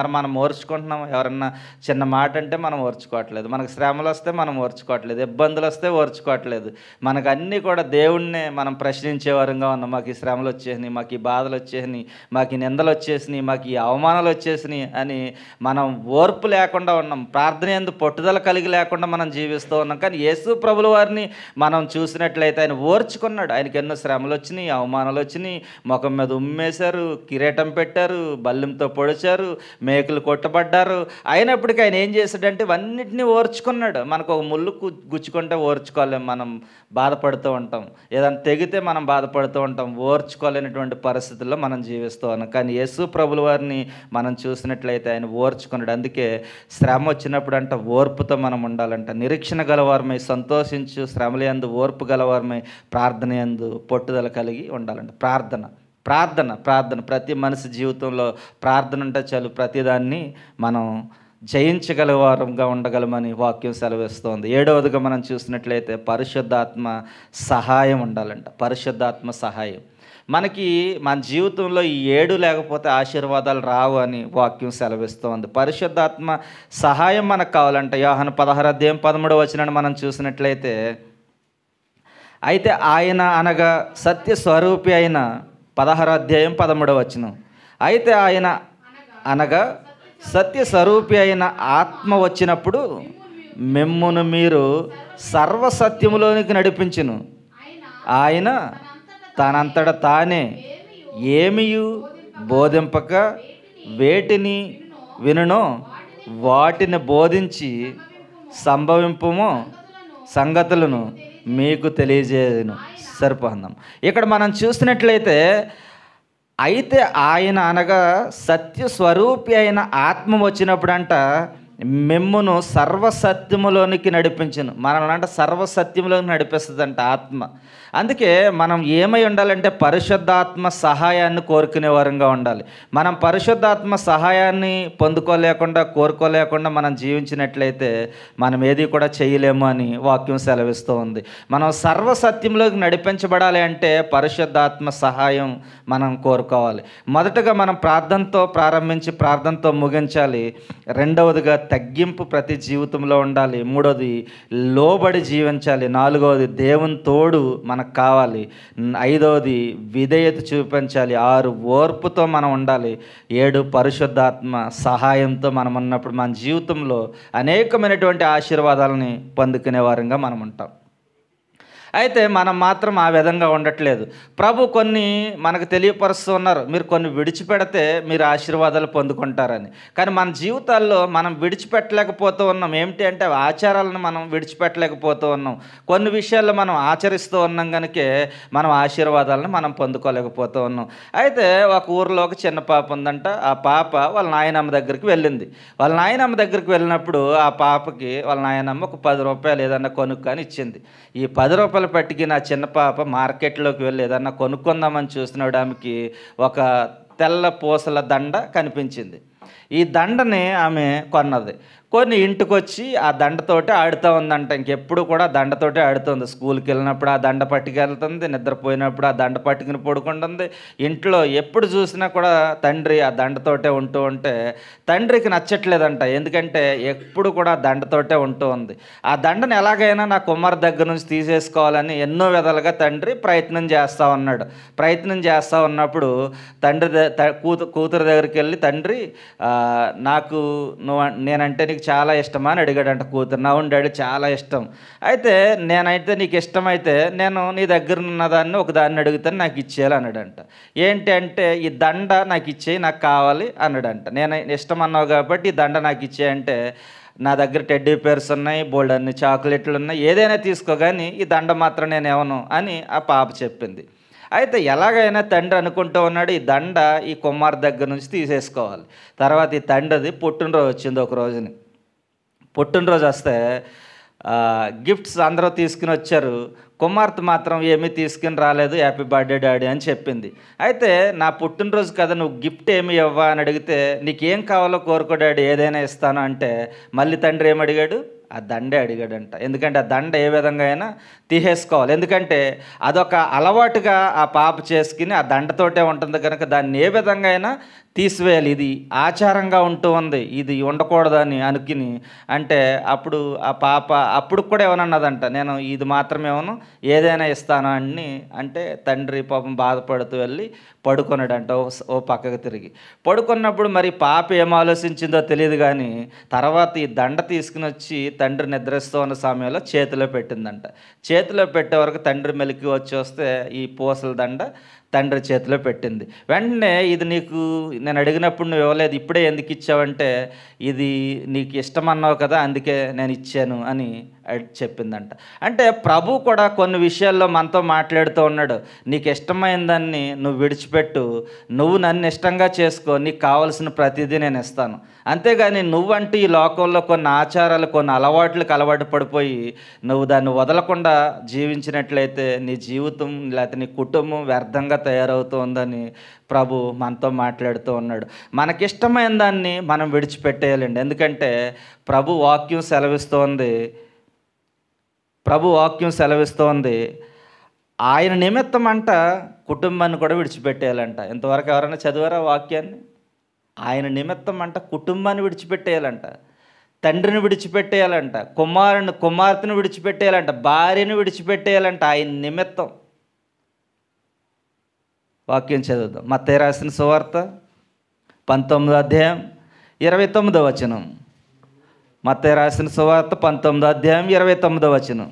మరి మనం ఓర్చుకుంటున్నాం? ఎవరన్నా చిన్న మాట అంటే మనం ఓర్చుకోవట్లేదు, మనకు శ్రమలు వస్తే మనం ఓర్చుకోవట్లేదు, ఇబ్బందులు వస్తే ఓర్చుకోవట్లేదు. మనకు అన్నీ కూడా దేవుణ్ణే మనం ప్రశ్నించే వారంగా ఉన్నాం. మాకు ఈ శ్రమలు వచ్చేసినాయి, మాకు ఈ బాధలు వచ్చేసినాయి, మాకు ఈ నిందలు వచ్చేసినాయి, మాకు ఈ అవమానాలు వచ్చేసినాయి అని మనం ఓర్పు లేకుండా ఉన్నాం. ప్రార్థన యందు పట్టుదల కలిగి లేకుండా మనం జీవిస్తూ ఉన్నాం. కానీ యేసు ప్రభుల వారిని మనం చూసినట్లయితే ఆయన ఓర్చుకున్నాడు. ఆయనకి ఎన్నో శ్రమలు వచ్చినాయి, అవమానాలు వచ్చినాయి, ముఖం మీద ఉమ్మేశారు, కిరీటం పెట్టారు, బల్లెంతో పొడిచారు, మేకులు కొట్టబడ్డారు. అయినప్పటికీ ఆయన ఏం చేశాడంటే ఇవన్నిటినీ ఓర్చుకున్నాడు. మనకు ఒక ముళ్ళు గుచ్చుకుంటే ఓర్చుకోలేం, మనం బాధపడుతూ ఉంటాం. ఏదైనా తెగితే మనం బాధపడుతూ ఉంటాం. ఓర్చుకోలేనటువంటి పరిస్థితుల్లో మనం జీవిస్తూ ఉన్నాం. కానీ యేసు ప్రభుల వారిని మనం చూసినట్లయితే ఆయన ఓర్చుకున్నాడు. అందుకే శ్రమ వచ్చినప్పుడు అంట ఓర్పుతో మనం ఉండాలంట. నిరీక్షణ గలవారమై సంతోషించు, శ్రమల యందు ఓర్పు గలవారమై ప్రార్థన యందు పట్టుదల కలిగి ఉండాలంట. ప్రార్థన ప్రతి మనిషి జీవితంలో ప్రార్థన ఉంటే చాలు, ప్రతిదాన్ని మనం జయించగలవారంగా ఉండగలమని వాక్యం సెలవిస్తోంది. 7వదిగా మనం చూసినట్లయితే పరిశుద్ధాత్మ సహాయం ఉండాలంట. పరిశుద్ధాత్మ సహాయం మనకి మన జీవితంలో ఈ 7 లేకపోతే ఆశీర్వాదాలు రావు అని వాక్యం సెలవిస్తోంది. పరిశుద్ధాత్మ సహాయం మనకు కావాలంట. యోహాను 16వ అధ్యాయం 13వ వచనాన్ని మనం చూసినట్లయితే, అయితే ఆయన అనగా సత్య స్వరూపి అయిన 16వ అధ్యాయం 13వ వచనం. అయితే ఆయన అనగా సత్య స్వరూపి అయిన ఆత్మ వచ్చినప్పుడు మిమ్మును మీరు సర్వసత్యములోనికి నడిపించును. ఆయన తనంతట తానే ఏమియు బోధింపక వేటిని వినునో వాటిని బోధించి సంభవింపుము సంగతులను మీకు తెలియజేయను. సరిపోందాం. ఇక్కడ మనం చూసినట్లయితే అయితే ఆయన అనగా సత్యస్వరూపి అయిన ఆత్మ వచ్చినప్పుడంట మిమ్మును సర్వసత్యములోనికి నడిపించును. మనల్ని అంటే సర్వసత్యంలోకి నడిపిస్తుందంట ఆత్మ. అందుకే మనం ఏమై ఉండాలంటే పరిశుద్ధాత్మ సహాయాన్ని కోరుకునే వారంగా ఉండాలి. మనం పరిశుద్ధాత్మ సహాయాన్ని పొందుకోలేకుండా కోరుకోలేకుండా మనం జీవించినట్లయితే మనం ఏది కూడా చేయలేము అని వాక్యం సెలవిస్తూ ఉంది. మనం సర్వసత్యంలోకి నడిపించబడాలి అంటే పరిశుద్ధాత్మ సహాయం మనం కోరుకోవాలి. మొదటగా మనం ప్రార్థనతో ప్రారంభించి ప్రార్థనతో ముగించాలి. రెండవదిగా తగ్గింపు ప్రతి జీవితంలో ఉండాలి. మూడవది లోబడి జీవించాలి. నాలుగవది దేవుని తోడు మనకు కావాలి. ఐదవది విధేయత చూపించాలి. 6 ఓర్పుతో మనం ఉండాలి. 7 పరిశుద్ధాత్మ సహాయంతో మనం ఉన్నప్పుడు మన జీవితంలో అనేకమైనటువంటి ఆశీర్వాదాలని పొందుకునే వారంగా మనం ఉంటాం. అయితే మనం మాత్రం ఆ విధంగా ఉండట్లేదు. ప్రభు కొన్ని మనకు తెలియపరుస్తూ ఉన్నారు, మీరు కొన్ని విడిచిపెడితే మీరు ఆశీర్వాదాలు పొందుకుంటారని. కానీ మన జీవితాల్లో మనం విడిచిపెట్టలేకపోతూ ఉన్నాం. ఏమిటి అంటే ఆచారాలను మనం విడిచిపెట్టలేకపోతూ ఉన్నాం. కొన్ని విషయాల్లో మనం ఆచరిస్తూ ఉన్నాం కనుకే మనం ఆశీర్వాదాలను మనం పొందుకోలేకపోతూ ఉన్నాం. అయితే ఒక ఊరిలో ఒక చిన్న పాప ఉందంట. ఆ పాప వాళ్ళ నాయనమ్మ దగ్గరికి వెళ్ళింది. వాళ్ళ నాయనమ్మ దగ్గరికి వెళ్ళినప్పుడు ఆ పాపకి వాళ్ళ నాయనమ్మ ఒక 10 రూపాయలు ఏదన్నా కొనుక్కొని ఇచ్చింది. ఈ 10 రూపాయలు పట్టుకి నా చిన్న పాప మార్కెట్లోకి వెళ్ళి ఏదన్నా కొనుక్కుందామని చూస్తున్నాడు. ఆమెకి ఒక తెల్ల పూసల దండ కనిపించింది. ఈ దండని ఆమె కొన్నది. కొన్ని ఇంటికి వచ్చి ఆ దండతోటి ఆడుతూ ఉందంట. ఇంకెప్పుడు కూడా దండతోటే ఆడుతుంది. స్కూల్కి వెళ్ళినప్పుడు ఆ దండ పట్టుకెళ్తుంది, నిద్రపోయినప్పుడు ఆ దండ పట్టుకుని పడుకుంటుంది. ఇంట్లో ఎప్పుడు చూసినా కూడా తండ్రి ఆ దండతోటే ఉంటూ ఉంటే తండ్రికి నచ్చట్లేదంట. ఎందుకంటే ఎప్పుడు కూడా దండతోటే ఉంటూ ఉంది. ఆ దండను ఎలాగైనా నా కుమార్ దగ్గర నుంచి తీసేసుకోవాలని ఎన్నో విధాలుగా తండ్రి ప్రయత్నం చేస్తూ ఉన్నాడు. ప్రయత్నం చేస్తూ ఉన్నప్పుడు తండ్రి కూతురు దగ్గరికి వెళ్ళి, తండ్రి నాకు నేనంటే నీకు చాలా ఇష్టమా అని అడిగాడంట కూతురు. అవును డాడీ చాలా ఇష్టం. అయితే నేనైతే నీకు ఇష్టమైతే నేను నీ దగ్గర ఉన్నదాన్ని ఒకదాన్ని అడుగుతాను, నాకు ఇచ్చేయాలి అన్నాడంట. ఏంటి అంటే ఈ దండ నాకు ఇచ్చేయి, నాకు కావాలి అన్నాడంట. నేను ఇష్టం అన్నావు కాబట్టి ఈ దండ నాకు ఇచ్చేయంటే, నా దగ్గర టెడ్డీ పేర్స్ ఉన్నాయి, బోల్డ్ అన్ని చాక్లెట్లు ఉన్నాయి, ఏదైనా తీసుకో కానీ ఈ దండ మాత్రం నేను ఇవ్వను అని ఆ పాప చెప్పింది. అయితే ఎలాగైనా తండ్రి అనుకుంటూ ఉన్నాడు ఈ దండ ఈ కుమార్ దగ్గర నుంచి తీసేసుకోవాలి. తర్వాత ఈ తండ్రిది పుట్టినరోజు వచ్చింది. ఒక రోజుని పుట్టినరోజు వస్తే గిఫ్ట్స్ అందరూ తీసుకుని వచ్చారు. కుమార్తె మాత్రం ఏమీ తీసుకుని రాలేదు. హ్యాపీ బర్త్డే డాడీ అని చెప్పింది. అయితే నా పుట్టినరోజు కదా, నువ్వు గిఫ్ట్ ఏమి ఇవ్వా అని అడిగితే, నీకేం కావాలో కోరుకో డాడీ, ఏదైనా ఇస్తాను అంటే మళ్ళీ తండ్రి ఏమడిగాడు? ఆ దండే అడిగాడంట. ఎందుకంటే ఆ దండ ఏ విధంగా అయినా తీసేసుకోవాలి. ఎందుకంటే అదొక అలవాటుగా ఆ పాప చేసుకుని ఆ దండతోటే ఉంటుంది కనుక దాన్ని ఏ విధంగా అయినా తీసివేయాలి. ఇది ఆచారంగా ఉంటూ ఉంది, ఇది ఉండకూడదని అనుకుని అంటే అప్పుడు ఆ పాప అప్పుడు కూడా ఏమన్నదంట, నేను ఇది మాత్రమేమో ఏదైనా ఇస్తాను అని. అంటే తండ్రి పాపం బాధపడుతూ వెళ్ళి పడుకున్నాడంట. ఓ పక్కకు తిరిగి పడుకున్నప్పుడు మరి పాప ఏం ఆలోచించిందో తెలియదు కానీ తర్వాత ఈ దండ తీసుకుని వచ్చి తండ్రి నిద్రిస్తూ ఉన్న సమయంలో చేతిలో పెట్టిందంట. చేతిలో పెట్టే వరకు తండ్రి మెలికి వచ్చి వస్తే ఈ పూసల దండ తండ్రి చేతిలో పెట్టింది. వెంటనే ఇది నీకు నేను అడిగినప్పుడు నువ్వు ఇవ్వలేదు, ఇప్పుడే ఎందుకు ఇచ్చావంటే, ఇది నీకు ఇష్టమన్నావు కదా అందుకే నేను ఇచ్చాను అని చెప్పిందంట. అంటే ప్రభు కూడా కొన్ని విషయాల్లో మనతో మాట్లాడుతూ ఉన్నాడు. నీకు ఇష్టమైన దాన్ని నువ్వు విడిచిపెట్టు, నువ్వు నన్ను ఇష్టంగా చేసుకో, నీకు కావాల్సిన ప్రతిదీ నేను ఇస్తాను. అంతేగాని నువ్వంటూ ఈ లోకంలో కొన్ని ఆచారాలు కొన్ని అలవాట్లకు అలవాటు పడిపోయి నువ్వు దాన్ని వదలకుండా జీవించినట్లయితే నీ జీవితం లేకపోతే నీ కుటుంబం వ్యర్థంగా తయారవుతుందని ప్రభు మనతో మాట్లాడుతూ ఉన్నాడు. మనకిష్టమైన దాన్ని మనం విడిచిపెట్టేయాలండి. ఎందుకంటే ప్రభు వాక్యం సెలవిస్తోంది ఆయన నిమిత్తం అంట కుటుంబాన్ని కూడా విడిచిపెట్టేయాలంట. ఇంతవరకు ఎవరైనా చదివారా వాక్యాన్ని? ఆయన నిమిత్తం అంట కుటుంబాన్ని విడిచిపెట్టేయాలంట, తండ్రిని విడిచిపెట్టేయాలంట, కుమార్తెను విడిచిపెట్టేయాలంట, భార్యను విడిచిపెట్టేయాలంట ఆయన నిమిత్తం. వాక్యం చదువుదాం. మత్తయి రాసిన సువార్త 19వ అధ్యాయం 29వ వచనం. మత్తయి రాసిన సువార్త 19వ అధ్యాయం 29వ వచనం.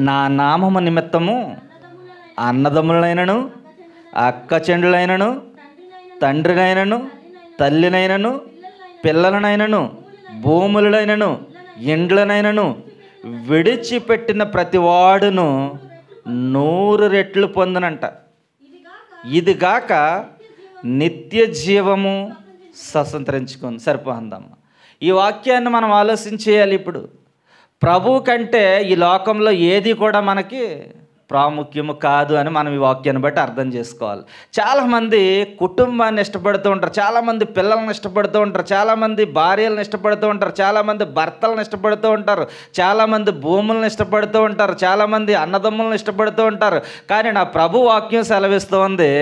నా నామము నిమిత్తము అన్నదమ్ములైనను అక్క చెండులైనను తండ్రినైనను తల్లినైనను పిల్లలనైనను భూములనైనను ఇండ్లనైనను విడిచిపెట్టిన ప్రతివాడును 100 రెట్లు పొందునంట. ఇదిగాక నిత్య జీవము స్వతంత్రించుకొని. సరిపోందమ్మ. ఈ వాక్యాన్ని మనం ఆలోచించేయాలి. ఇప్పుడు ప్రభు కంటే ఈ లోకంలో ఏది కూడా మనకి ప్రాముఖ్యము కాదు అని మనం ఈ వాక్యాన్ని బట్టి అర్థం చేసుకోవాలి. చాలామంది కుటుంబాన్ని ఇష్టపడుతూ ఉంటారు, చాలామంది పిల్లల్ని ఇష్టపడుతూ ఉంటారు, చాలామంది భార్యలను ఇష్టపడుతూ ఉంటారు, చాలామంది భర్తలను ఇష్టపడుతూ ఉంటారు, చాలామంది భూములను ఇష్టపడుతూ ఉంటారు, చాలామంది అన్నదమ్ములను ఇష్టపడుతూ ఉంటారు. కానీ నా ప్రభు వాక్యం సెలవిస్తోంది,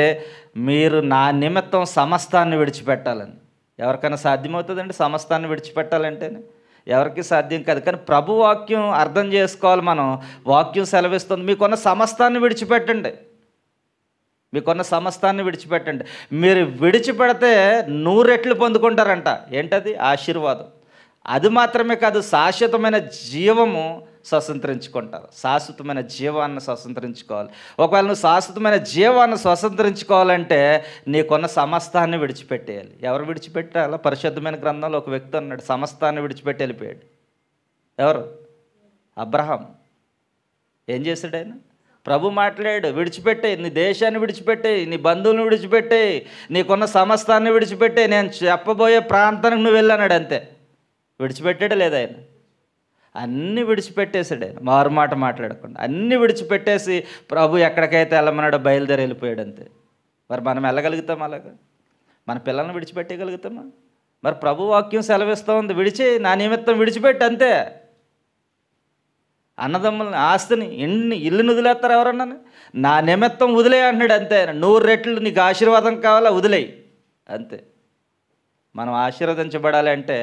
మీరు నా నిమిత్తం సమస్తాన్ని విడిచిపెట్టాలని. ఎవరికైనా సాధ్యమవుతుందండి సమస్తాన్ని విడిచిపెట్టాలంటే? ఎవరికి సాధ్యం కాదు. కానీ ప్రభు వాక్యం అర్థం చేసుకోవాలి మనం. వాక్యం సెలవిస్తుంది, మీకున్న సమస్తాన్ని విడిచిపెట్టండి, మీకున్న సమస్తాన్ని విడిచిపెట్టండి. మీరు విడిచిపెడితే 100 రెట్లు పొందుకుంటారంట. ఏంటది? ఆశీర్వాదం. అది మాత్రమే కాదు, శాశ్వతమైన జీవము స్వతంత్రించుకుంటారు. శాశ్వతమైన జీవాన్ని స్వతంత్రించుకోవాలి. ఒకవేళ నువ్వు శాశ్వతమైన జీవాన్ని స్వతంత్రించుకోవాలంటే నీకున్న సమస్తాన్ని విడిచిపెట్టేయాలి. ఎవరు విడిచిపెట్టాలో? పరిశుద్ధమైన గ్రంథంలో ఒక వ్యక్తి అన్నాడు, సమస్తాన్ని విడిచిపెట్టి వెళ్ళిపోయాడు. ఎవరు? అబ్రహాం. ఏం చేశాడు ఆయన? ప్రభు మాట్లాడాడు, విడిచిపెట్టే, నీ దేశాన్ని విడిచిపెట్టే, నీ బంధువులను విడిచిపెట్టే, నీకున్న సమస్తాన్ని విడిచిపెట్టే, నేను చెప్పబోయే ప్రాంతానికి నువ్వు వెళ్ళాడు. అంతే. విడిచిపెట్టాడు లేదా ఆయన? అన్నీ విడిచిపెట్టేశాడు ఆయన, మారు మాట మాట్లాడకుండా అన్నీ విడిచిపెట్టేసి ప్రభు ఎక్కడికైతే వెళ్ళమన్నాడో బయలుదేరి వెళ్ళిపోయాడు. అంతే. మరి మనం వెళ్ళగలుగుతాం అలాగా? మన పిల్లల్ని విడిచిపెట్టగలుగుతామా? మరి ప్రభు వాక్యం సెలవిస్తూ ఉంది, నా నిమిత్తం విడిచిపెట్టి. అంతే. అన్నదమ్ములని, ఆస్తిని, ఇల్లుని వదిలేస్తారు ఎవరన్నా? నా నిమిత్తం వదిలే అంటున్నాడు. అంతే. 100 రెట్లు నీకు ఆశీర్వాదం కావాలా? వదిలేయి. అంతే. మనం ఆశీర్వదించబడాలి అంటే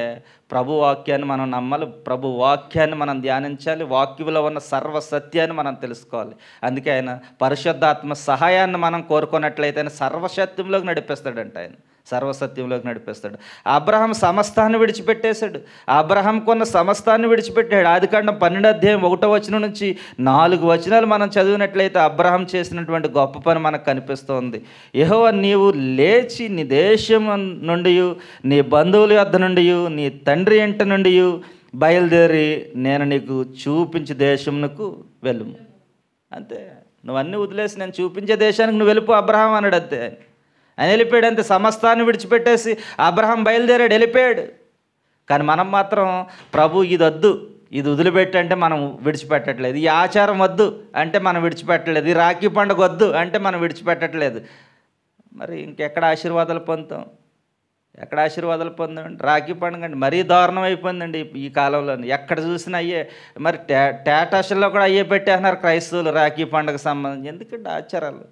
ప్రభు వాక్యాన్ని మనం నమ్మాలి, ప్రభు వాక్యాన్ని మనం ధ్యానించాలి, వాక్యంలో ఉన్న సర్వ సత్యాన్ని మనం తెలుసుకోవాలి. అందుకే ఆయన పరిశుద్ధాత్మ సహాయాన్ని మనం కోరుకున్నట్లయితే ఆయన సర్వసత్యంలోకి నడిపిస్తాడంట. ఆయన సర్వసత్యంలోకి నడిపిస్తాడు. అబ్రహాం సమస్తాన్ని విడిచిపెట్టేశాడు. అబ్రహాం కొన్న సమస్తాన్ని విడిచిపెట్టాడు. ఆదికాండం 12వ అధ్యాయం 1వ వచనం నుంచి 4 వచనాలు మనం చదివినట్లయితే అబ్రహాం చేసినటువంటి గొప్ప పని మనకు కనిపిస్తుంది. యెహోవా, నీవు లేచి నీ దేశం నుండి, నీ బంధువుల యొద్ద నుండి, నీ తండ్రి ఇంట నుండి బయలుదేరి నేను నీకు చూపించే దేశంకు వెళ్ళుము. అంతే. నువ్వు అన్నీ వదిలేసి నేను చూపించే దేశానికి నువ్వు వెళ్ళిపో అబ్రహాం అన్నాడు. అంతే. ఆయన వెళ్ళిపోయాడు. అంతే. సమస్తాన్ని విడిచిపెట్టేసి అబ్రహాం బయలుదేరాడు, వెళ్ళిపోయాడు. కానీ మనం మాత్రం ప్రభు ఇది వద్దు, ఇది వదిలిపెట్టి అంటే మనం విడిచిపెట్టట్లేదు. ఈ ఆచారం వద్దు అంటే మనం విడిచిపెట్టలేదు. ఈ రాఖీ పండుగ వద్దు అంటే మనం విడిచిపెట్టట్లేదు. మరి ఇంకెక్కడ ఆశీర్వాదాలు పొందుతాం? ఎక్కడ ఆశీర్వాదాలు పొందామండి? రాఖీ పండుగ అండి మరీ దారుణం అయిపోయిందండి ఈ కాలంలో. ఎక్కడ చూసినా అయ్యే. మరి టేటాషల్లో కూడా అయ్యే పెట్టేస్తున్నారు క్రైస్తవులు రాఖీ పండుగ సంబంధించి. ఎందుకంటే ఆచారాలు,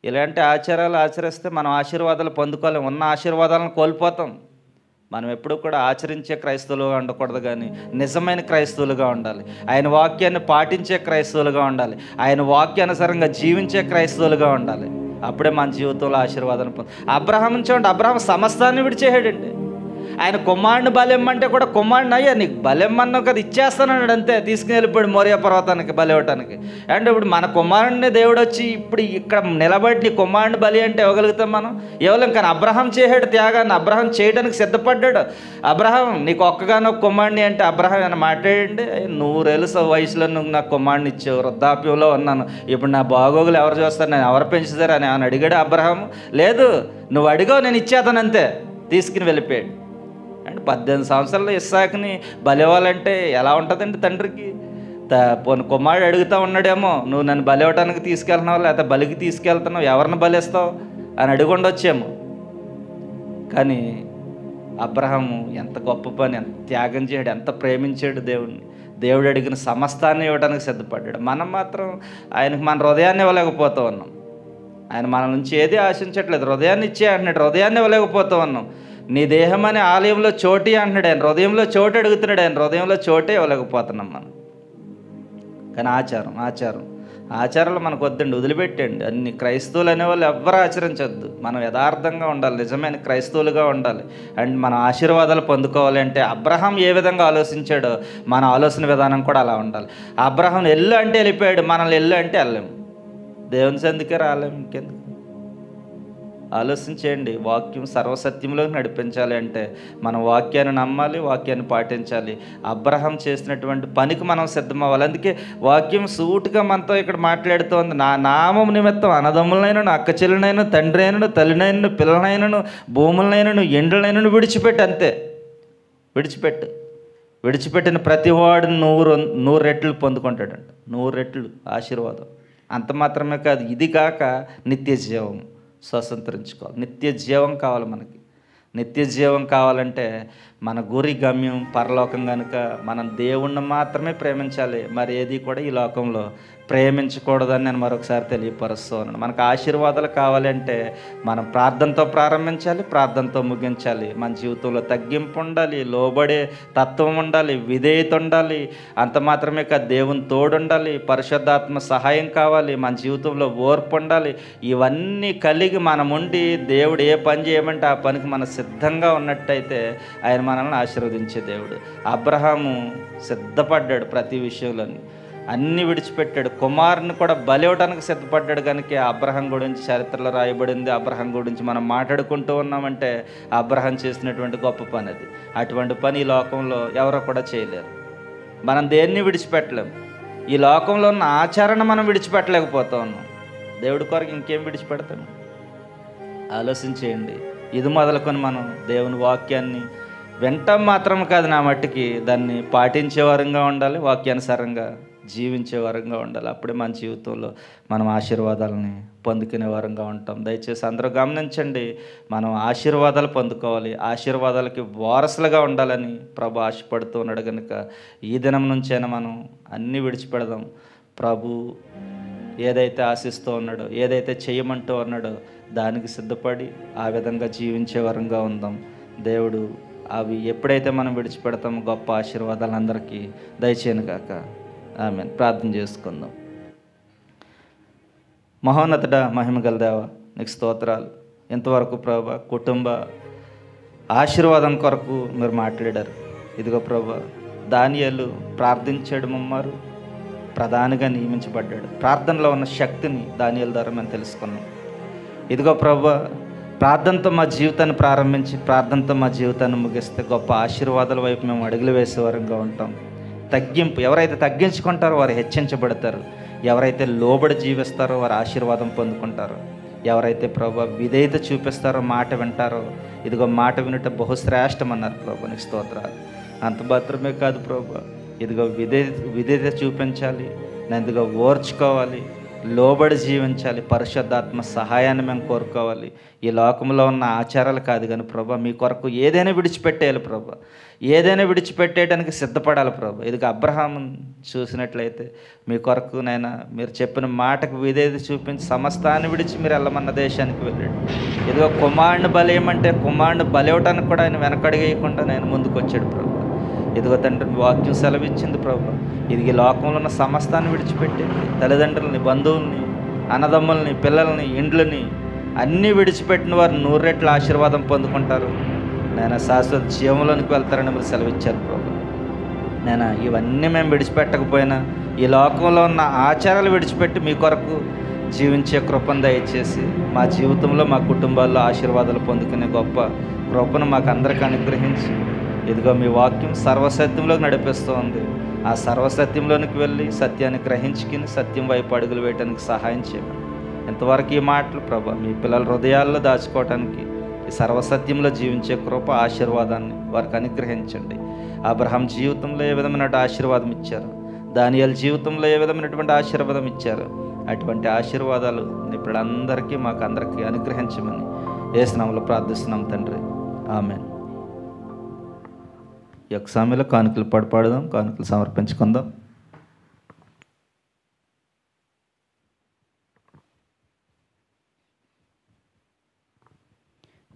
ఇలాంటి ఆచారాలు ఆచరిస్తే మనం ఆశీర్వాదాలు పొందుకోలేం, ఉన్న ఆశీర్వాదాలను కోల్పోతాం. మనం ఎప్పుడూ కూడా ఆచరించే క్రైస్తవులుగా ఉండకూడదు, కానీ నిజమైన క్రైస్తవులుగా ఉండాలి. ఆయన వాక్యాన్ని పాటించే క్రైస్తవులుగా ఉండాలి. ఆయన వాక్యానుసారంగా జీవించే క్రైస్తవులుగా ఉండాలి. అప్పుడే మన జీవితంలో ఆశీర్వాదాన్ని అబ్రహాం చూడండి, అబ్రహాం సమస్తాన్ని విడిచేసాడండి. ఆయన కుమారుని బలెమ్మంటే కూడా కుమారుని, అయ్యా నీకు బలెమ్మన్నావు కదా ఇచ్చేస్తానన్నాడు. అంతే. తీసుకుని వెళ్ళిపోయాడు మోరియా పర్వతానికి బలి ఇవ్వటానికి. అంటే ఇప్పుడు మన కుమారుడిని దేవుడు వచ్చి ఇప్పుడు ఇక్కడ నిలబడి నీ కుమారుని బలి అంటే ఇవ్వగలుగుతాం మనం? ఇవ్వలేం. కానీ అబ్రహాం చేసాడు త్యాగాన్ని, అబ్రహాం చేయడానికి సిద్ధపడ్డాడు. అబ్రహాం నీకు ఒక్కగానొక్క కుమారుని అంటే అబ్రహాం ఏమైనా మాట్లాడండి? 100 ఏళ్ళ వయసులో నువ్వు నాకు కుమారుని ఇచ్చావు, వృద్ధాప్యంలో ఉన్నాను, ఇప్పుడు నా బాగోగులు ఎవరు చూస్తారు, నేను ఎవరు పెంచుతారు అని ఏమైనా అడిగాడు అబ్రహాం? లేదు. నువ్వు అడిగావు, నేను ఇచ్చేతాను. అంతే. తీసుకుని వెళ్ళిపోయాడు. అంటే 18 సంవత్సరాలు ఇస్సాకుని బలివ్వాలంటే ఎలా ఉంటుందండి తండ్రికి? పోను కుమారుడు అడుగుతూ ఉన్నాడేమో, నువ్వు నన్ను బలి ఇవ్వడానికి తీసుకెళ్తున్నావు లేకపోతే బలికి తీసుకెళ్తున్నావు, ఎవరిని బలిస్తావు అని అడిగి ఉండొచ్చేమో. కానీ అబ్రహాము ఎంత గొప్ప పని, ఎంత త్యాగం చేయడు, ఎంత ప్రేమించాడు దేవుడిని. దేవుడు అడిగిన సమస్తాన్ని ఇవ్వడానికి సిద్ధపడ్డాడు. మనం మాత్రం ఆయనకు మన హృదయాన్ని ఇవ్వలేకపోతూ ఉన్నాం. ఆయన మన నుంచి ఏది ఆశించట్లేదు, హృదయాన్ని ఇచ్చే అంటున్నాడు. హృదయాన్ని ఇవ్వలేకపోతూ ఉన్నాం. నీ దేహం అనే ఆలయంలో చోటి అంటున్నాడు ఆయన, హృదయంలో చోటు అడుగుతున్నాడు ఆయన, హృదయంలో చోటే ఇవ్వలేకపోతున్నాం మనం. కానీ ఆచారాలు మనకు వద్దండి, వదిలిపెట్టండి. అన్ని క్రైస్తవులు అనేవాళ్ళు ఎవ్వరూ ఆచరించొద్దు. మనం యథార్థంగా ఉండాలి, నిజమైన క్రైస్తవులుగా ఉండాలి. అండ్ మన ఆశీర్వాదాలు పొందుకోవాలి అంటే అబ్రహాం ఏ విధంగా ఆలోచించాడో మన ఆలోచన విధానం కూడా అలా ఉండాలి. అబ్రహాం ఎల్లు అంటే వెళ్ళిపోయాడు, మనల్ని ఎల్లు అంటే వెళ్ళలేము. దేవుని సందికే రాలేము. ఇంకెందుకు? ఆలోచించేయండి. వాక్యం సర్వసత్యంలోకి నడిపించాలి అంటే మనం వాక్యాన్ని నమ్మాలి, వాక్యాన్ని పాటించాలి. అబ్రహాం చేసినటువంటి పనికి మనం సిద్ధమవ్వాలి. అందుకే వాక్యం సూటుగా మనతో ఇక్కడ మాట్లాడుతోంది. నా నామం నిమిత్తం అన్నదమ్ములనైనను, అక్క చెల్లినైనా, తండ్రి అయినను, తల్లినైనను, పిల్లలైనను, భూములనైనను, ఎండ్లనైనను విడిచిపెట్టు. అంతే, విడిచిపెట్టిన ప్రతివాడు 100 రెట్లు పొందుకుంటాడంట. 100 రెట్లు ఆశీర్వాదం. అంత మాత్రమే కాదు, ఇది కాక నిత్య జీవం స్వతంత్రించుకోవాలి. నిత్య జీవం కావాలి మనకి. నిత్య జీవం కావాలంటే మన గురి గమ్యం పరలోకం కనుక మనం దేవుణ్ణి మాత్రమే ప్రేమించాలి. మరి ఏది కూడా ఈ లోకంలో ప్రేమించకూడదని నేను మరొకసారి తెలియపరుస్తూ ఉన్నాను. మనకు ఆశీర్వాదాలు కావాలంటే మనం ప్రార్థనతో ప్రారంభించాలి, ప్రార్థనతో ముగించాలి. మన జీవితంలో తగ్గింపు ఉండాలి, లోబడే తత్వం ఉండాలి, విధేయత ఉండాలి. అంత మాత్రమే కాదు, దేవుని తోడు ఉండాలి, పరిశుద్ధాత్మ సహాయం కావాలి, మన జీవితంలో ఓర్పు ఉండాలి. ఇవన్నీ కలిగి మనం ఉండి దేవుడు ఏ పని చేయమంటే ఆ పనికి మనం సిద్ధంగా ఉన్నట్టయితే ఆయన మనల్ని ఆశీర్వదించే దేవుడు. అబ్రహాము సిద్ధపడ్డాడు ప్రతి విషయంలోని, అన్నీ విడిచిపెట్టాడు. కుమారుని కూడా బలి ఇవ్వడానికి సిద్ధపడ్డాడు. కనుక అబ్రహాం గురించి చరిత్రలో రాయబడింది. అబ్రహాం గురించి మనం మాట్లాడుకుంటూ ఉన్నామంటే అబ్రహాం చేసినటువంటి గొప్ప పని అది. అటువంటి పని ఈ లోకంలో ఎవరో కూడా చేయలేరు. మనం దేన్ని విడిచిపెట్టలేం. ఈ లోకంలో ఉన్న ఆచరణ మనం విడిచిపెట్టలేకపోతా ఉన్నాం. దేవుడి కొరకు ఇంకేం విడిచిపెడతాం? ఆలోచించేయండి. ఇది మొదలుకొని మనం దేవుని వాక్యాన్ని వింటాం మాత్రం కాదు, నా మట్టికి దాన్ని పాటించే వారంగా ఉండాలి, వాక్యానుసారంగా జీవించే వారంగా ఉండాలి. అప్పుడే మన జీవితంలో మనం ఆశీర్వాదాలని పొందుకునే వారంగా ఉంటాం. దయచేసి అందరూ గమనించండి, మనం ఆశీర్వాదాలు పొందుకోవాలి, ఆశీర్వాదాలకి వారసులుగా ఉండాలని ప్రభు ఆశపడుతూ ఉన్నాడు. కనుక ఈ దినం నుంచైనా మనం అన్నీ విడిచిపెడదాం. ప్రభు ఏదైతే ఆశిస్తూ ఉన్నాడో, ఏదైతే చేయమంటూ ఉన్నాడో దానికి సిద్ధపడి ఆ విధంగా జీవించే వరంగా ఉందాం. దేవుడు అవి ఎప్పుడైతే మనం విడిచిపెడతామో గొప్ప ఆశీర్వాదాలు అందరికీ దయచేయను కాక. ఆమేన్. ప్రార్థన చేసుకుందాం. మహోన్నతుడ, మహిమగల దేవ, నీకు స్తోత్రాలు. ఇంతవరకు ప్రభా కుటుంబ ఆశీర్వాదం కొరకు మీరు మాట్లాడారు. ఇదిగో ప్రభా, దానియేలు ప్రార్థించాడు, ముమ్మారు ప్రధానిగా నియమించబడ్డాడు. ప్రార్థనలో ఉన్న శక్తిని దానియేలు ద్వారా మేము తెలుసుకున్నాం. ఇదిగో ప్రభా, ప్రార్థనతో మా జీవితాన్ని ప్రారంభించి ప్రార్థనతో మా జీవితాన్ని ముగిస్తే గొప్ప ఆశీర్వాదాల వైపు మేము అడుగులు వేసేవారంగా ఉంటాం. తగ్గింపు, ఎవరైతే తగ్గించుకుంటారో వారు హెచ్చించబడతారు. ఎవరైతే లోబడి జీవిస్తారో వారు ఆశీర్వాదం పొందుకుంటారు. ఎవరైతే ప్రభా విధేయత చూపిస్తారో, మాట వింటారో, ఇదిగో మాట వినుట బహుశ్రేష్టం అన్నారు ప్రభా. నీకు స్తోత్రాలు. అంత మాత్రమే కాదు ప్రభా, ఇదిగో విధేయత చూపించాలి, ఇదిగో ఓర్చుకోవాలి, లోబడి జీవించాలి, పరిశుద్ధాత్మ సహాయాన్ని మేము కోరుకోవాలి. ఈ లోకంలో ఉన్న ఆచారాలు కాదు కానీ ప్రభా, మీ కొరకు ఏదైనా విడిచిపెట్టేయాలి ప్రభా, ఏదైనా విడిచిపెట్టేయడానికి సిద్ధపడాలి ప్రభా. ఇదిగో అబ్రహాం చూసినట్లయితే మీ కొరకు నైనా మీరు చెప్పిన మాటకు విధేయత చూపించి సమస్తాన్ని విడిచి మీరు వెళ్ళమన్న దేశానికి వెళ్ళాడు. ఇదిగో కుమారుని బలేయమంటే కుమారుని బలివ్వటానికి కూడా ఆయన వెనకడిగేయకుండా నేను ముందుకు వచ్చాడు ప్రభా. ఇదిగో తండ్రి, వాక్యం సెలవిచ్చింది ప్రభా, ఇది ఈ లోకంలో ఉన్న సమస్తాన్ని విడిచిపెట్టేది. తల్లిదండ్రులని, బంధువుల్ని, అన్నదమ్ముల్ని, పిల్లల్ని, ఇండ్లని అన్నీ విడిచిపెట్టిన వారు 100 రెట్ల ఆశీర్వాదం పొందుకుంటారు. నేను శాశ్వత జీవంలోనికి వెళ్తారని మీరు సెలవిచ్చారు ప్రభా. నేను ఇవన్నీ మేము విడిచిపెట్టకపోయినా ఈ లోకంలో ఉన్న ఆచారాలు విడిచిపెట్టి మీ కొరకు జీవించే కృపను దయచేసి మా జీవితంలో, మా కుటుంబాల్లో ఆశీర్వాదాలు పొందుకునే గొప్ప కృపను మాకు అందరికీ అనుగ్రహించి, ఇదిగో మీ వాక్యం సర్వసత్యంలోకి నడిపిస్తూ ఉంది. ఆ సర్వసత్యంలోనికి వెళ్ళి సత్యాన్ని గ్రహించుకుని సత్యం వైపు అడుగులు వేయడానికి సహాయం చేయమని. ఇంతవరకు ఈ మాటలు ప్రభా మీ పిల్లల హృదయాల్లో దాచుకోవటానికి, ఈ సర్వసత్యంలో జీవించే కృప, ఆశీర్వాదాన్ని వారికి అనుగ్రహించండి. అబ్రహాం జీవితంలో ఏ విధమైన ఆశీర్వాదం ఇచ్చారు, దానియేలు జీవితంలో ఏ విధమైనటువంటి ఆశీర్వాదం ఇచ్చారు, అటువంటి ఆశీర్వాదాలు ఇప్పుడందరికీ మాకు అందరికీ అనుగ్రహించమని యేసు నామములో ప్రార్థిస్తున్నాం తండ్రి. ఆమేన్. ఈ యొక్క సమయంలో కానుకలు పాడుదాం, కానుకలు సమర్పించుకుందాం.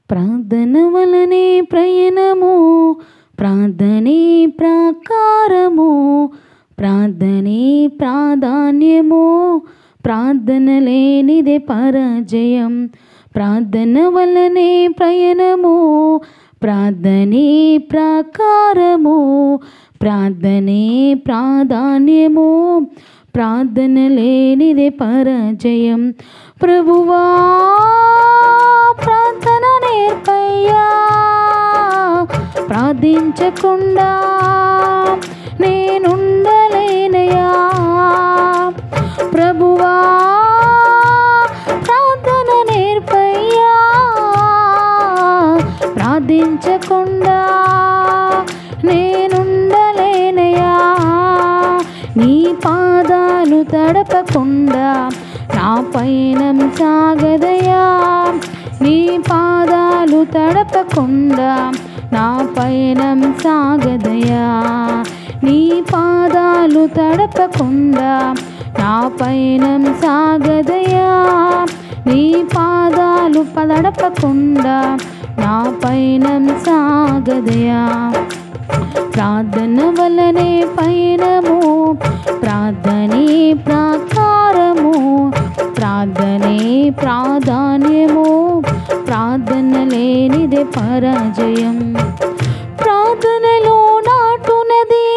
ప్రార్థన వలనే ప్రయాణము, ప్రార్థనే ప్రాకారము, ప్రార్థనే ప్రాధాన్యము, ప్రార్థన లేనిదే పరాజయం. ప్రార్థన వలనే ప్రయాణము, ప్రార్థనే ప్రాకారము, ప్రార్థనే ప్రాధాన్యము, ప్రార్థన లేనిదే పరాజయం. ప్రభువా ప్రార్థన నేర్పయ్యా, ప్రార్థించకుండా నేనుండలేనయ్యా. ప్రభువా ప్రార్థన నేర్పయ్యా, ప్రార్థించకుండా నేనుండలేనయ్యా. నీ పాదాలు తడపకుండా నా పయనం సాగదయా. నీ పాదాలు తడపకుండా నా పయనం సాగదయా. నీ పాదాలు తడపకుండా నా పయనం సాగదయా. నీ పాదాలు తడపకుండా నా పయనం సాగదయా. ప్రార్థన వలనే పయనము, ప్రార్థనే ప్రాకారము, ప్రార్థనే ప్రాధాన్యము, ప్రార్థన లేనిదే పరాజయం. ప్రార్థనలో నాటునది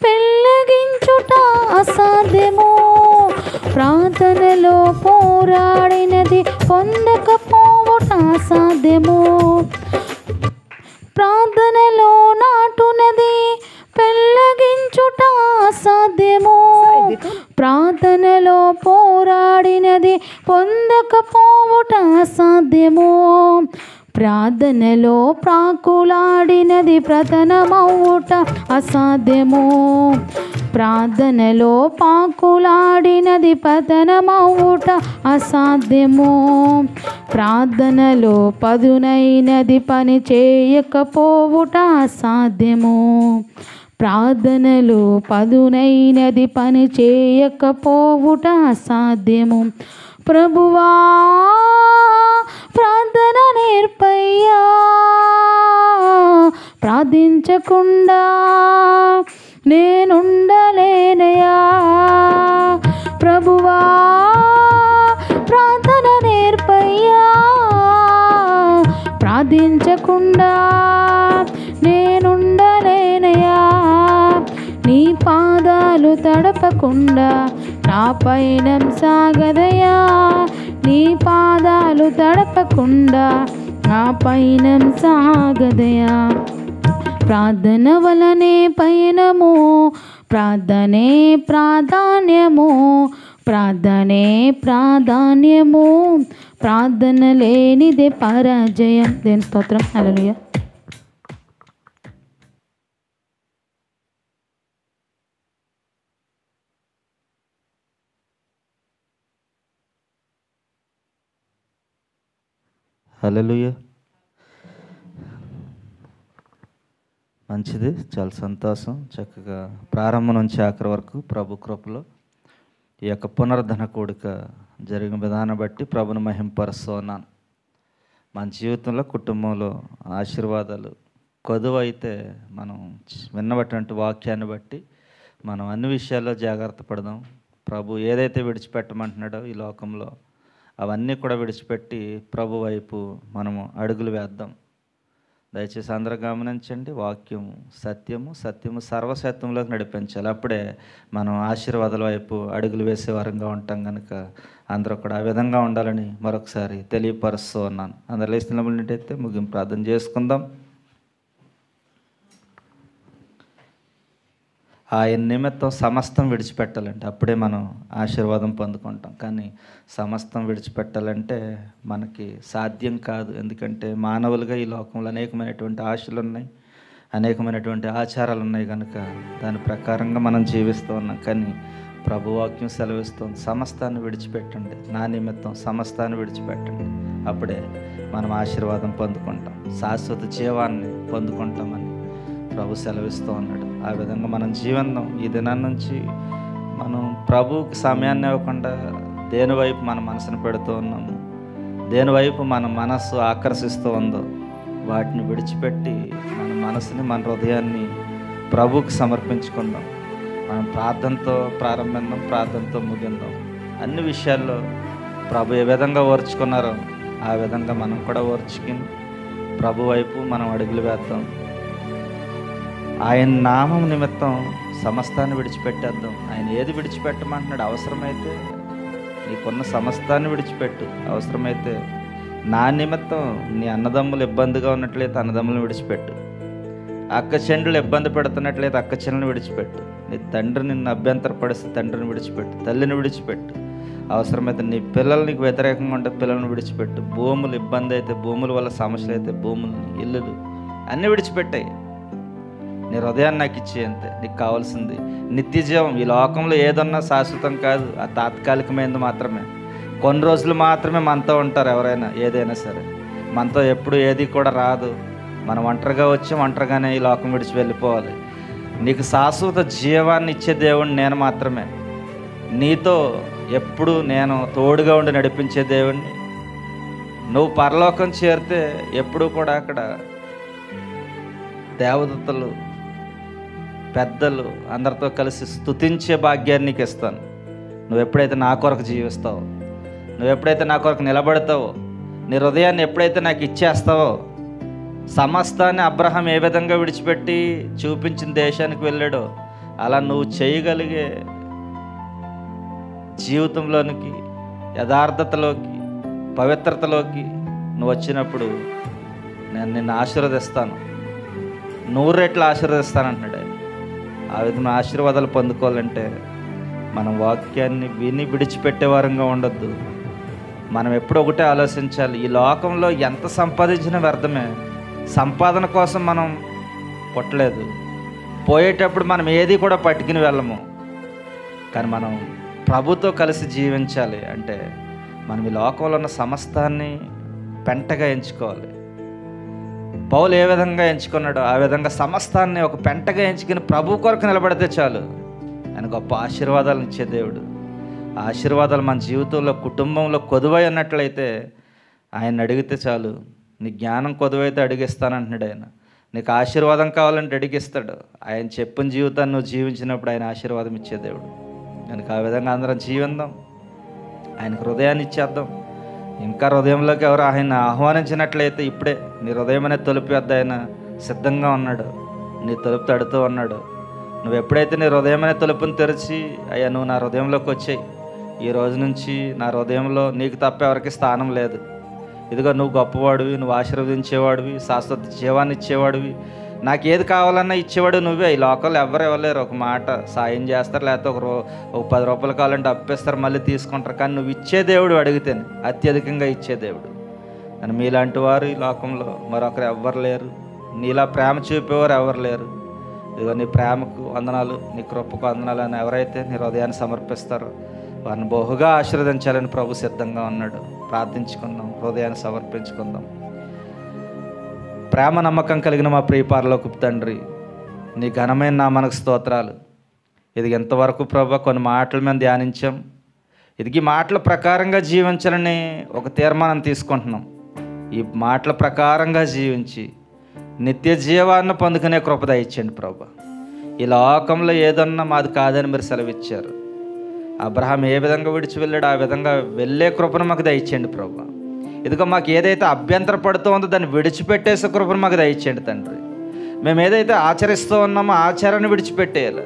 పెళ్ళగించుట అసాధ్యము, ప్రార్థనలో పోరాడినది పొందకపోవుట అసాధ్యము. ప్రార్థనలో నాటునది పెళ్ళగించుట అసాధ్యము, ప్రార్థనలో పోరాడినది పొందకపోవుట అసాధ్యము. ప్రార్థనలో ప్రాకులాడినది ప్రతనమవుట అసాధ్యము, ప్రార్థనలో పాకులాడినది పతనమవుట అసాధ్యము. ప్రార్థనలో పదునైనది పని చేయకపోవుట అసాధ్యము, ప్రార్థనలో పదునైనది పని చేయకపోవుట అసాధ్యము. ప్రభువా ప్రార్థన నేర్పయ్యా, ప్రార్థించకుండా నేనుండలేనయా. ప్రభువా ప్రార్థన నేర్పయ్యా, ప్రార్థించకుండా నేనుండలేనయా. నీ పాదాలు తడపకుండా నా పయనం సాగదయా. నీ పాదాలు తడపకుండా నా పయనం సాగదయా. ప్రార్థన వలనే పయనము, ప్రార్థనే ప్రాధాన్యము, ప్రార్థనే ప్రాధాన్యము, ప్రార్థన లేనిదే పరాజయం. దేని స్తోత్రం. హల్లెలూయా. హల్లెలూయా. మంచిది, చాలా సంతోషం. చక్కగా ప్రారంభం నుంచి ఆఖరి వరకు ప్రభు కృపలో ఈ యొక్క పునరుద్ధరణ కూడిక జరిగిన విధానం బట్టి ప్రభుని మహింపరుస్తున్నాను. మన జీవితంలో కుటుంబంలో ఆశీర్వాదాలు కొదువ అయితే మనం విన్నటువంటి వాక్యాన్ని బట్టి మనం అన్ని విషయాల్లో జాగ్రత్త పడదాం. ప్రభు ఏదైతే విడిచిపెట్టమంటున్నాడో ఈ లోకంలో అవన్నీ కూడా విడిచిపెట్టి ప్రభు వైపు మనము అడుగులు వేద్దాం. దయచేసి అందరూ గమనించండి. వాక్యము సత్యము, సత్యము సర్వసత్యంలోకి నడిపించాలి. అప్పుడే మనం ఆశీర్వాదాల వైపు అడుగులు వేసే వారంగా ఉంటాం. కనుక అందరూ కూడా ఆ విధంగా ఉండాలని మరొకసారి తెలియపరుస్తూ ఉన్నాను. అందరూ లేచినట్లయితే ముగింపు ప్రార్థన చేసుకుందాం. ఆయన నిమిత్తం సమస్తం విడిచిపెట్టాలంటే అప్పుడే మనం ఆశీర్వాదం పొందుకుంటాం. కానీ సమస్తం విడిచిపెట్టాలంటే మనకి సాధ్యం కాదు. ఎందుకంటే మానవులుగా ఈ లోకంలో అనేకమైనటువంటి ఆశలు ఉన్నాయి, అనేకమైనటువంటి ఆచారాలు ఉన్నాయి. కనుక దాని ప్రకారంగా మనం జీవిస్తూ ఉన్నాం. కానీ ప్రభువాక్యం సెలవిస్తుంది, సమస్తాన్ని విడిచిపెట్టండి, నా నిమిత్తం సమస్తాన్ని విడిచిపెట్టండి. అప్పుడే మనం ఆశీర్వాదం పొందుకుంటాం, శాశ్వత జీవాన్ని పొందుకుంటామని ప్రభు సెలవిస్తూ ఉన్నాడు. ఆ విధంగా మనం జీవనం ఈ దినాన్ని నుంచి మనం ప్రభువుకి సమయాన్ని ఇవ్వకుండా దేని వైపు మన మనసును పెడుతూ ఉన్నాము, దేని వైపు మన మనస్సు ఆకర్షిస్తూ ఉందో వాటిని విడిచిపెట్టి మన మనసుని, మన హృదయాన్ని ప్రభువుకి సమర్పించుకుందాం. మనం ప్రార్థనతో ప్రారంభిద్దాం, ప్రార్థనతో ముగిందాం. అన్ని విషయాల్లో ప్రభు ఏ విధంగా ఓర్చుకున్నారో ఆ విధంగా మనం కూడా ఓర్చుకుని ప్రభు వైపు మనం అడుగులు వేద్దాం. ఆయన నామం నిమిత్తం సమస్తాన్ని విడిచిపెట్టేద్దాం. ఆయన ఏది విడిచిపెట్టమంటున్నాడు? అవసరమైతే నీకున్న సమస్తాన్ని విడిచిపెట్టు. అవసరమైతే నా నిమిత్తం నీ అన్నదమ్ములు ఇబ్బందిగా ఉన్నట్లయితే అన్నదమ్ములను విడిచిపెట్టు. అక్క చెండ్రులు ఇబ్బంది పెడుతున్నట్లయితే అక్క చెండ్రులను విడిచిపెట్టు. నీ తండ్రి నిన్ను అభ్యంతరపడిస్తే తండ్రిని విడిచిపెట్టు. తల్లిని విడిచిపెట్టు. అవసరమైతే నీ పిల్లలు నీకు వ్యతిరేకంగా ఉంటే పిల్లల్ని విడిచిపెట్టు. భూములు ఇబ్బంది అయితే, భూముల వల్ల సమస్యలు అయితే భూములు, ఇల్లులు అన్నీ విడిచిపెట్టాయి. నీ హృదయాన్ని నాకు ఇచ్చి అంతే. నీకు కావాల్సింది నిత్య జీవం. ఈ లోకంలో ఏదన్నా శాశ్వతం కాదు, ఆ తాత్కాలికమైనది మాత్రమే. కొన్ని రోజులు మాత్రమే మనతో ఉంటారు ఎవరైనా, ఏదైనా సరే. మనతో ఎప్పుడు ఏది కూడా రాదు. మనం ఒంటరిగా వచ్చి ఒంటరిగానే ఈ లోకం విడిచి వెళ్ళిపోవాలి. నీకు శాశ్వత జీవాన్ని ఇచ్చే దేవుడిని నేను మాత్రమే. నీతో ఎప్పుడు నేను తోడుగా ఉండి నడిపించే దేవుణ్ణి. నువ్వు పరలోకం చేరితే ఎప్పుడు కూడా అక్కడ దేవదూతలు, పెద్దలు అందరితో కలిసి స్తుతించే భాగ్యాన్ని నీకు ఇస్తాను. నువ్వు ఎప్పుడైతే నా కొరకు జీవిస్తావో, నువ్వు ఎప్పుడైతే నా కొరకు నిలబడతావో, నీ హృదయాన్ని ఎప్పుడైతే నాకు ఇచ్చేస్తావో, సమస్తాన్ని అబ్రహాం ఏ విధంగా విడిచిపెట్టి చూపించిన దేశానికి వెళ్ళాడో అలా నువ్వు చేయగలిగే జీవితంలోనికి, యథార్థతలోకి, పవిత్రతలోకి నువ్వు వచ్చినప్పుడు నేను నిన్ను ఆశీర్వదిస్తాను. 100 రెట్లు ఆశీర్వదిస్తానంటున్నాడు ఆయన. ఆ విధంగా ఆశీర్వాదాలు పొందుకోవాలంటే మనం వాక్యాన్ని విని విడిచిపెట్టే వారంగా ఉండొద్దు. మనం ఎప్పుడు ఒకటే ఆలోచించాలి, ఈ లోకంలో ఎంత సంపాదించినా వ్యర్థమే. సంపాదన కోసం మనం పుట్టలేదు. పోయేటప్పుడు మనం ఏది కూడా పట్టుకుని వెళ్ళము. కానీ మనం ప్రభుతో కలిసి జీవించాలి అంటే మనం ఈ లోకంలో ఉన్న సమస్తాన్ని పెంటగా ఎంచుకోవాలి. పౌలు ఏ విధంగా ఎంచుకున్నాడో ఆ విధంగా సమస్తాన్ని ఒక పెంటగా ఎంచుకుని ప్రభు కొరకు నిలబడితే చాలు. ఆయన గొప్ప ఆశీర్వాదాలను ఇచ్చే దేవుడు. ఆ ఆశీర్వాదాలు మన జీవితంలో, కుటుంబంలో కొదువై అన్నట్లయితే ఆయన అడిగితే చాలు. నీ జ్ఞానం కొదువైతే అడిగిస్తానంటున్నాడు ఆయన. నీకు ఆశీర్వాదం కావాలంటే అడిగిస్తాడు. ఆయన చెప్పిన జీవితాన్ని నువ్వు జీవించినప్పుడు ఆయన ఆశీర్వాదం ఇచ్చే దేవుడు. కనుక ఆ విధంగా అందరం జీవిద్దాం. ఆయనకు హృదయాన్ని ఇచ్చేద్దాం. ఇంకా హృదయంలోకి ఎవరు ఆయన ఆహ్వానించినట్లయితే ఇప్పుడే నీ హృదయం అనేది తలుపు వద్ద ఆయన సిద్ధంగా ఉన్నాడు. నీ తలుపు తడుతూ ఉన్నాడు. నువ్వు ఎప్పుడైతే నీ హృదయం అనే తలుపుని తెరిచి, అయ్యా నువ్వు నా హృదయంలోకి వచ్చాయి, ఈ రోజు నుంచి నా హృదయంలో నీకు తప్ప ఎవరికి స్థానం లేదు, ఇదిగో నువ్వు గొప్పవాడివి, నువ్వు ఆశీర్వదించేవాడివి, శాశ్వత జీవాన్ని ఇచ్చేవాడివి, నాకు ఏది కావాలన్నా ఇచ్చేవాడు నువ్వే. ఈ లోకల్లో ఎవరు ఇవ్వలేరు. ఒక మాట సాయం చేస్తారు, లేకపోతే ఒక 10 రూపాయలు కావాలంటే అప్పిస్తారు, మళ్ళీ తీసుకుంటారు. కానీ నువ్వు ఇచ్చే దేవుడు అడిగితేనే అత్యధికంగా ఇచ్చే దేవుడు. కానీ మీలాంటి వారు ఈ లోకంలో మరొకరు ఎవ్వరు లేరు. నీలా ప్రేమ చూపేవారు ఎవరు లేరు. ఇదిగో నీ ప్రేమకు వందనాలు, నీ కృపకు వందనాలు అని ఎవరైతే నీ హృదయాన్ని సమర్పిస్తారో వారిని బహుగా ఆశీర్వదించాలని ప్రభు సిద్ధంగా ఉన్నాడు. ప్రార్థించుకుందాం, హృదయాన్ని సమర్పించుకుందాం. ప్రేమ నమ్మకం కలిగిన మా ప్రియ పరలోకపు తండ్రి, నీ ఘనమైన నామానికి స్తోత్రాలు. ఇది ఎంతవరకు ప్రభు కొన్ని మాటలు మేము ధ్యానించాం. ఇది మాటల ప్రకారంగా జీవించాలని ఒక తీర్మానం తీసుకుంటున్నాం. ఈ మాటల ప్రకారంగా జీవించి నిత్య జీవాన్ని పొందుకునే కృప దయచేయండి ప్రభు. ఈ లోకంలో ఏదన్నా మాది కాదని మీరు సెలవిచ్చారు. అబ్రహాం ఏ విధంగా విడిచి వెళ్ళాడు ఆ విధంగా వెళ్ళే కృపను మాకు దయచేయండి ప్రభు. ఇదిగో మాకు ఏదైతే అభ్యంతర పడుతూ ఉందో దాన్ని విడిచిపెట్టేసే కృపను మాకు దయచేయండి తండ్రి. మేము ఏదైతే ఆచరిస్తూ ఉన్నామో ఆచారాన్ని విడిచిపెట్టేయాలి.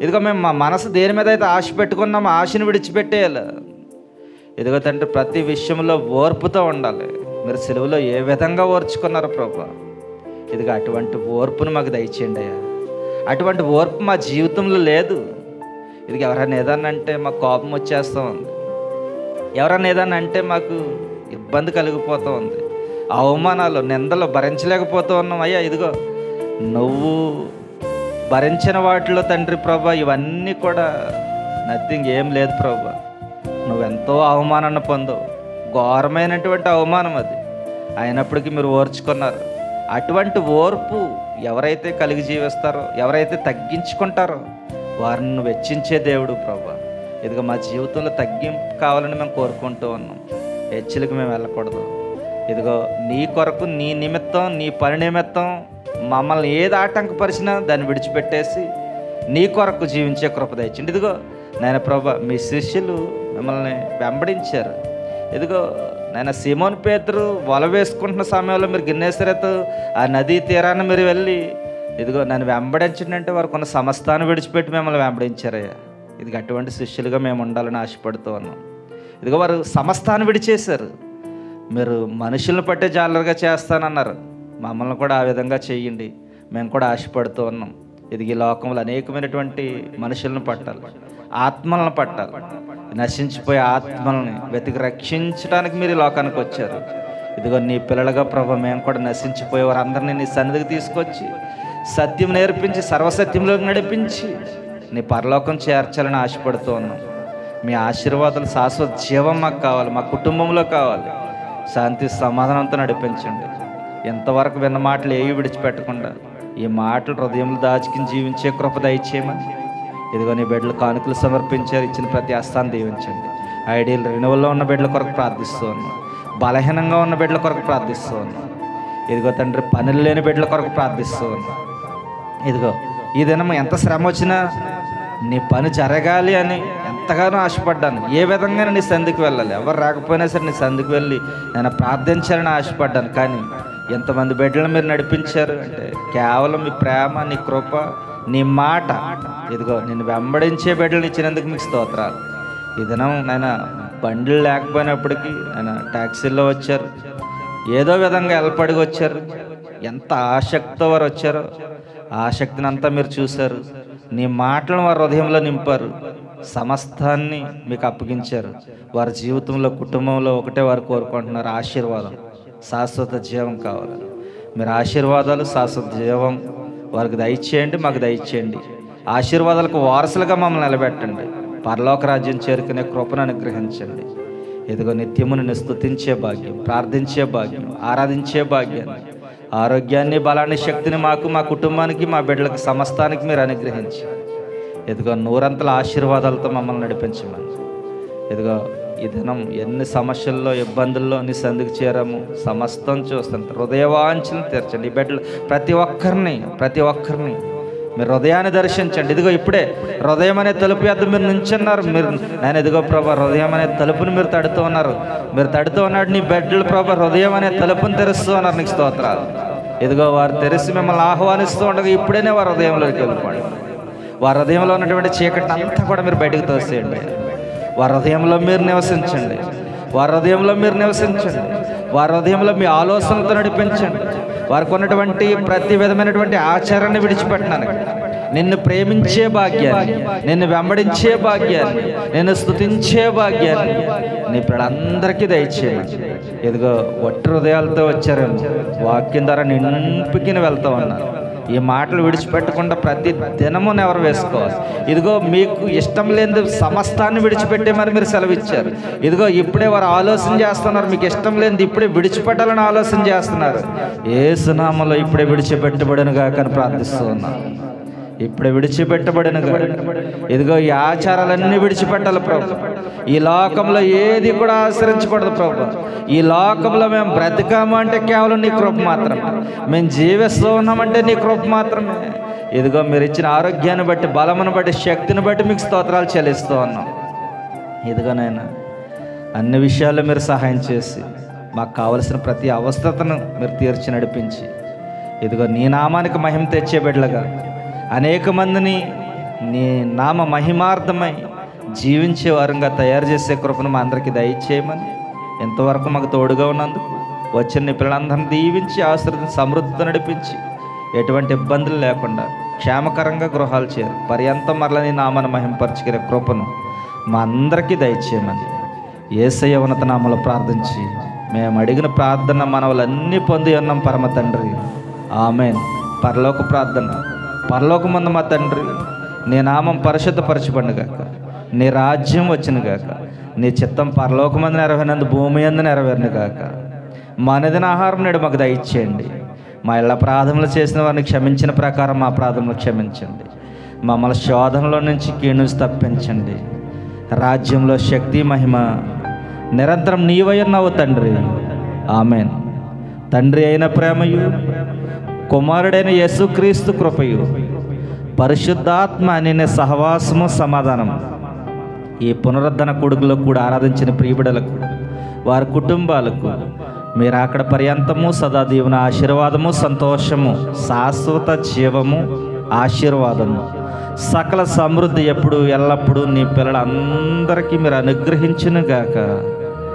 ఇదిగో మేము మా మనసు దేని మీద అయితే ఆశ పెట్టుకున్నామో ఆశని విడిచిపెట్టేయాలి. ఇదిగో తండ్రి ప్రతి విషయంలో ఓర్పుతో ఉండాలి. మీరు సిలువలో ఏ విధంగా ఓర్చుకున్నారు ప్రభు, ఇదిగో అటువంటి ఓర్పును మాకు దయచేయండి అయ్యా. అటువంటి ఓర్పు మా జీవితంలో లేదు. ఇది ఎవరైనా ఏదన్నా అంటే మాకు కోపం వచ్చేస్తూ ఉంది, ఎవరైనా ఏదన్నా అంటే మాకు ఇబ్బంది కలిగిపోతూ ఉంది, అవమానాలు నిందలు భరించలేకపోతూ ఉన్నాం. అయ్యా ఇదిగో నువ్వు భరించిన వాటిలో తండ్రి ప్రభా ఇవన్నీ కూడా నథింగ్, ఏం లేదు ప్రభా. నువ్వెంతో అవమానాన్ని పొందవు, ఘోరమైనటువంటి అవమానం అది. అయినప్పటికీ మీరు ఓర్చుకున్నారు. అటువంటి ఓర్పు ఎవరైతే కలిగి జీవిస్తారో, ఎవరైతే తగ్గించుకుంటారో వారిని వెచ్చించే దేవుడు ప్రభా. ఇదిగో మా జీవితంలో తగ్గింపు కావాలని మేము కోరుకుంటూ ఉన్నాం. హెచ్చులకు మేము వెళ్ళకూడదు. ఇదిగో నీ కొరకు, నీ నిమిత్తం, నీ పని నిమిత్తం మమ్మల్ని ఏది ఆటంకపరిచినా దాన్ని విడిచిపెట్టేసి నీ కొరకు జీవించే కృప దయచేయండి. ఇదిగో నాయన ప్రభా, మీ శిష్యులు మిమ్మల్ని వెంబడించారు. ఇదిగో నాయన సీమోను పేతురు వల వేసుకుంటున్న సమయంలో మీరు గిన్నెసరెత్ ఆ నదీ తీరాన్ని మీరు వెళ్ళి ఇదిగో నన్ను వెంబడించండి అంటే వారు కొన్ని సమస్తాన్ని విడిచిపెట్టి మిమ్మల్ని వెంబడించారయ్యా. ఇది అటువంటి శిష్యులుగా మేము ఉండాలని ఆశపడుతూ ఉన్నాం. ఇదిగో వారు సమస్తాన్ని విడిచేశారు. మీరు మనుషులను పట్టే జాలరుగా చేస్తానన్నారు, మమ్మల్ని కూడా ఆ విధంగా చేయండి, మేము కూడా ఆశపడుతూ ఉన్నాం. ఇది ఈ లోకంలో అనేకమైనటువంటి మనుషులను పట్టాలి, ఆత్మలను పట్టాలి. నశించిపోయే ఆత్మల్ని వెతికి రక్షించడానికి మీరు ఈ లోకానికి వచ్చారు. ఇదిగో నీ పిల్లలుగా ప్రభు మేము కూడా నశించిపోయే వారందరినీ నీ సన్నిధికి తీసుకొచ్చి సత్యం నేర్పించి సర్వసత్యంలోకి నడిపించి నీ పరలోకం చేర్చాలని ఆశపడుతూ ఉన్నాం. మీ ఆశీర్వాదాలు శాశ్వత జీవం మాకు కావాలి, మా కుటుంబంలో కావాలి. శాంతి సమాధానంతో నడిపించండి. ఎంతవరకు విన్న మాటలు ఏవి విడిచిపెట్టకుండా ఈ మాటలు హృదయంలో దాచుకుని జీవించే కృప దయచేయమని ఇదిగో నీ బిడ్డలు కానుకలు సమర్పించారు, ఇచ్చిన ప్రతి హస్తాన్ని దీవించండి. ఐడియల్ రెన్యువల్లో ఉన్న బిడ్డల కొరకు ప్రార్థిస్తూ ఉన్నాం, బలహీనంగా ఉన్న బిడ్డల కొరకు ప్రార్థిస్తూ ఉన్నాం. ఇదిగో తండ్రి పనులు లేని బిడ్డల కొరకు ప్రార్థిస్తూ ఉన్నాం. ఇదిగో ఈ దినం ఎంత శ్రమ వచ్చినా నీ పని జరగాలి అని ఎంతగానో ఆశపడ్డాను. ఏ విధంగా నీ సంధికి వెళ్ళాలి, ఎవరు రాకపోయినా సరే నీ సంధికి వెళ్ళి నేను ప్రార్థించాలని ఆశపడ్డాను. కానీ ఎంతమంది బిడ్డలను మీరు నడిపించారు అంటే కేవలం మీ ప్రేమ, నీ కృప, నీ మాట. ఇదిగో నిన్ను వెంబడించే బిడ్డలను ఇచ్చినందుకు మీకు స్తోత్రాలు. ఈ దినం నాయన బండ్లు లేకపోయినప్పటికీ ఆయన ట్యాక్సీల్లో వచ్చారు, ఏదో విధంగా ఎల్పడికి వచ్చారు. ఎంత ఆసక్తితో వారు వచ్చారో ఆసక్తిని అంతా మీరు చూశారు. నీ మాటలను వారి హృదయంలో నింపారు, సమస్తాన్ని మీకు అప్పగించారు. వారి జీవితంలో, కుటుంబంలో ఒకటే వారు కోరుకుంటున్నారు, ఆశీర్వాదం, శాశ్వత జీవం కావాలి. మీరు ఆశీర్వాదాలు, శాశ్వత జీవం వారికి దయచేయండి, మాకు దయచేయండి. ఆశీర్వాదాలకు వారసులుగా మమ్మల్ని నిలబెట్టండి. పరలోక రాజ్యం చేరుకునే కృపను అనుగ్రహించండి. ఇదిగో నిత్యము నిన్ను స్తుతించే భాగ్యం, ప్రార్థించే భాగ్యం, ఆరాధించే భాగ్యాన్ని, ఆరోగ్యాన్ని, బలాన్ని, శక్తిని మాకు, మా కుటుంబానికి, మా బిడ్డలకు, సమస్తానికి మీరు అనుగ్రహించి ఇదిగో నూరంతల ఆశీర్వాదాలతో మమ్మల్ని నడిపించమని. ఇదిగో ఈ దినం ఎన్ని సమస్యల్లో, ఇబ్బందుల్లో నీ సంధికి చేరాము సమస్తం చూస్తుంటే హృదయవాంఛను తీర్చండి. ఈ బిడ్డలు ప్రతి ఒక్కరిని మీరు హృదయాన్ని దర్శించండి. ఇదిగో ఇప్పుడే హృదయం అనే తలుపు యొద్ద మీరు నుంచున్నారు. మీరు నేను ఇదిగో ప్రభా హృదయం అనే తలుపుని మీరు తడుతూ ఉన్నారు. మీరు తడుతూ ఉన్నాడు నీ బిడ్డలు ప్రభా హృదయం అనే తలుపుని తెరుస్తూ ఉన్నారు. నీకు స్తోత్రాలు. ఇదిగో వారు తెరిచి మిమ్మల్ని ఆహ్వానిస్తూ ఉండగా ఇప్పుడేనే వారి హృదయంలోకి వెళ్ళిపోండి. వారి హృదయంలో ఉన్నటువంటి చీకటిని అంతా కూడా మీరు బయటకు తోసేయండి. వారి హృదయంలో మీరు నివసించండి. వారి హృదయంలో మీరు నివసించండి. వారి హృదయంలో మీ ఆలోచనలతో నడిపించండి. వారికి ఉన్నటువంటి ప్రతి విధమైనటువంటి ఆచారాన్ని విడిచిపెట్టినాను. నిన్ను ప్రేమించే భాగ్యాన్ని, నిన్ను వెంబడించే భాగ్యాన్ని, నిన్ను స్తుతించే భాగ్యాన్ని నీ పిల్లలందరికీ దయచేయండి. ఇదిగో ఒట్టి హృదయాలతో వచ్చారేమో, వాక్యం ద్వారా నింపుకిని వెళ్తూ ఉన్నారు. ఈ మాటలు విడిచిపెట్టకుండా ప్రతి దినము నెవరు వేసుకోవాలి. ఇదిగో మీకు ఇష్టం లేని సమస్తాన్ని విడిచిపెట్టేమని మీరు సెలవిచ్చారు. ఇదిగో ఇప్పుడే వారు ఆలోచన చేస్తున్నారు, మీకు ఇష్టం లేనిది ఇప్పుడే విడిచిపెట్టాలని ఆలోచన చేస్తున్నారు. యేసునామములో ఇప్పుడే విడిచిపెట్టబడినగా కానీ ప్రార్థిస్తూ ఉన్నాను. ఇప్పుడే విడిచిపెట్టబడినగా. ఇదిగో ఈ ఆచారాలన్నీ విడిచిపెట్టాలి ప్రభు. ఈ లోకంలో ఏది కూడా ఆచరించకూడదు ప్రభు. ఈ లోకంలో మేము బ్రతికాము అంటే కేవలం నీ కృప మాత్రమే. మేము జీవిస్తూ ఉన్నామంటే నీ కృప మాత్రమే. ఇదిగో మీరు ఇచ్చిన ఆరోగ్యాన్ని బట్టి, బలమును బట్టి, శక్తిని బట్టి మీకు స్తోత్రాలు చెల్లిస్తూ ఉన్నాం. ఇదిగోనైనా అన్ని విషయాల్లో మీరు సహాయం చేసి మాకు కావలసిన ప్రతి అవస్థతను మీరు తీర్చి నడిపించి ఇదిగో నీ నామానికి మహిమ తెచ్చే బిడ్డలుగా అనేక మందిని నీ నామ మహిమార్థమై జీవించే వారంగా తయారు చేసే కృపను మా అందరికీ దయచేయమని, ఎంతవరకు మాకు తోడుగా ఉన్నందుకు వచ్చిన నీ పిల్లలందరినీ దీవించి ఆశీర్వదించి సమృద్ధితో నడిపించి ఎటువంటి ఇబ్బందులు లేకుండా క్షేమకరంగా గృహాలు చేరు పర్యంతం మరల నీ నామాన్ని మహింపరచుకునే కృపను మా అందరికీ దయచేయమని యేసయ్య ఉన్నత నామములో ప్రార్థించి మేము అడిగిన ప్రార్థన మనవులన్నీ పొంది ఉన్నాం పరమ తండ్రి. ఆమేన్. పరలోక ప్రార్థన. పరలోకమందు మా తండ్రి, నీ నామం పరిశుద్ధపరచబడునుగాక, నీ రాజ్యం వచ్చునుగాక, నీ చిత్తం పరలోకమందు నెరవేరినందు భూమి యందు నెరవేరునుగాక. మా అనుదిన ఆహారం నేడు మాకు దయచేయండి. మా ఇళ్ళ అపరాధములు చేసిన వారిని క్షమించిన ప్రకారం మా అపరాధములు క్షమించండి. మమ్మల్ని శోధనలో నుంచి కీడు నుంచి తప్పించండి. రాజ్యంలో శక్తి, మహిమ నిరంతరం నీవై ఉన్నావు తండ్రి. ఆమేన్. తండ్రి అయిన ప్రేమయు, కుమారుడైన యేసుక్రీస్తు కృపయు, పరిశుద్ధాత్మ అనే సహవాసము, సమాధానము ఈ పునరుద్ధరణ కొడుకులో కూడా ఆరాధించిన ప్రియబిడలకు, వారి కుటుంబాలకు, మీరు అక్కడ పర్యంతము సదా దీవెన ఆశీర్వాదము సంతోషము శాశ్వత జీవము ఆశీర్వాదము సకల సమృద్ధి ఎప్పుడు ఎల్లప్పుడూ నీ పిల్లలందరికీ మీరు అనుగ్రహించును గాక.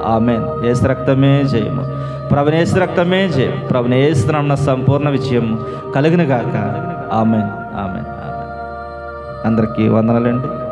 ఆమెన్. యేసు రక్తమే జయము, ప్రభుని యేసు రక్తమే జయం, ప్రభుని యేసు నామమున సంపూర్ణ విజయము కలుగును గాక. Amen amen amen. అందరికీ వందనాలండి.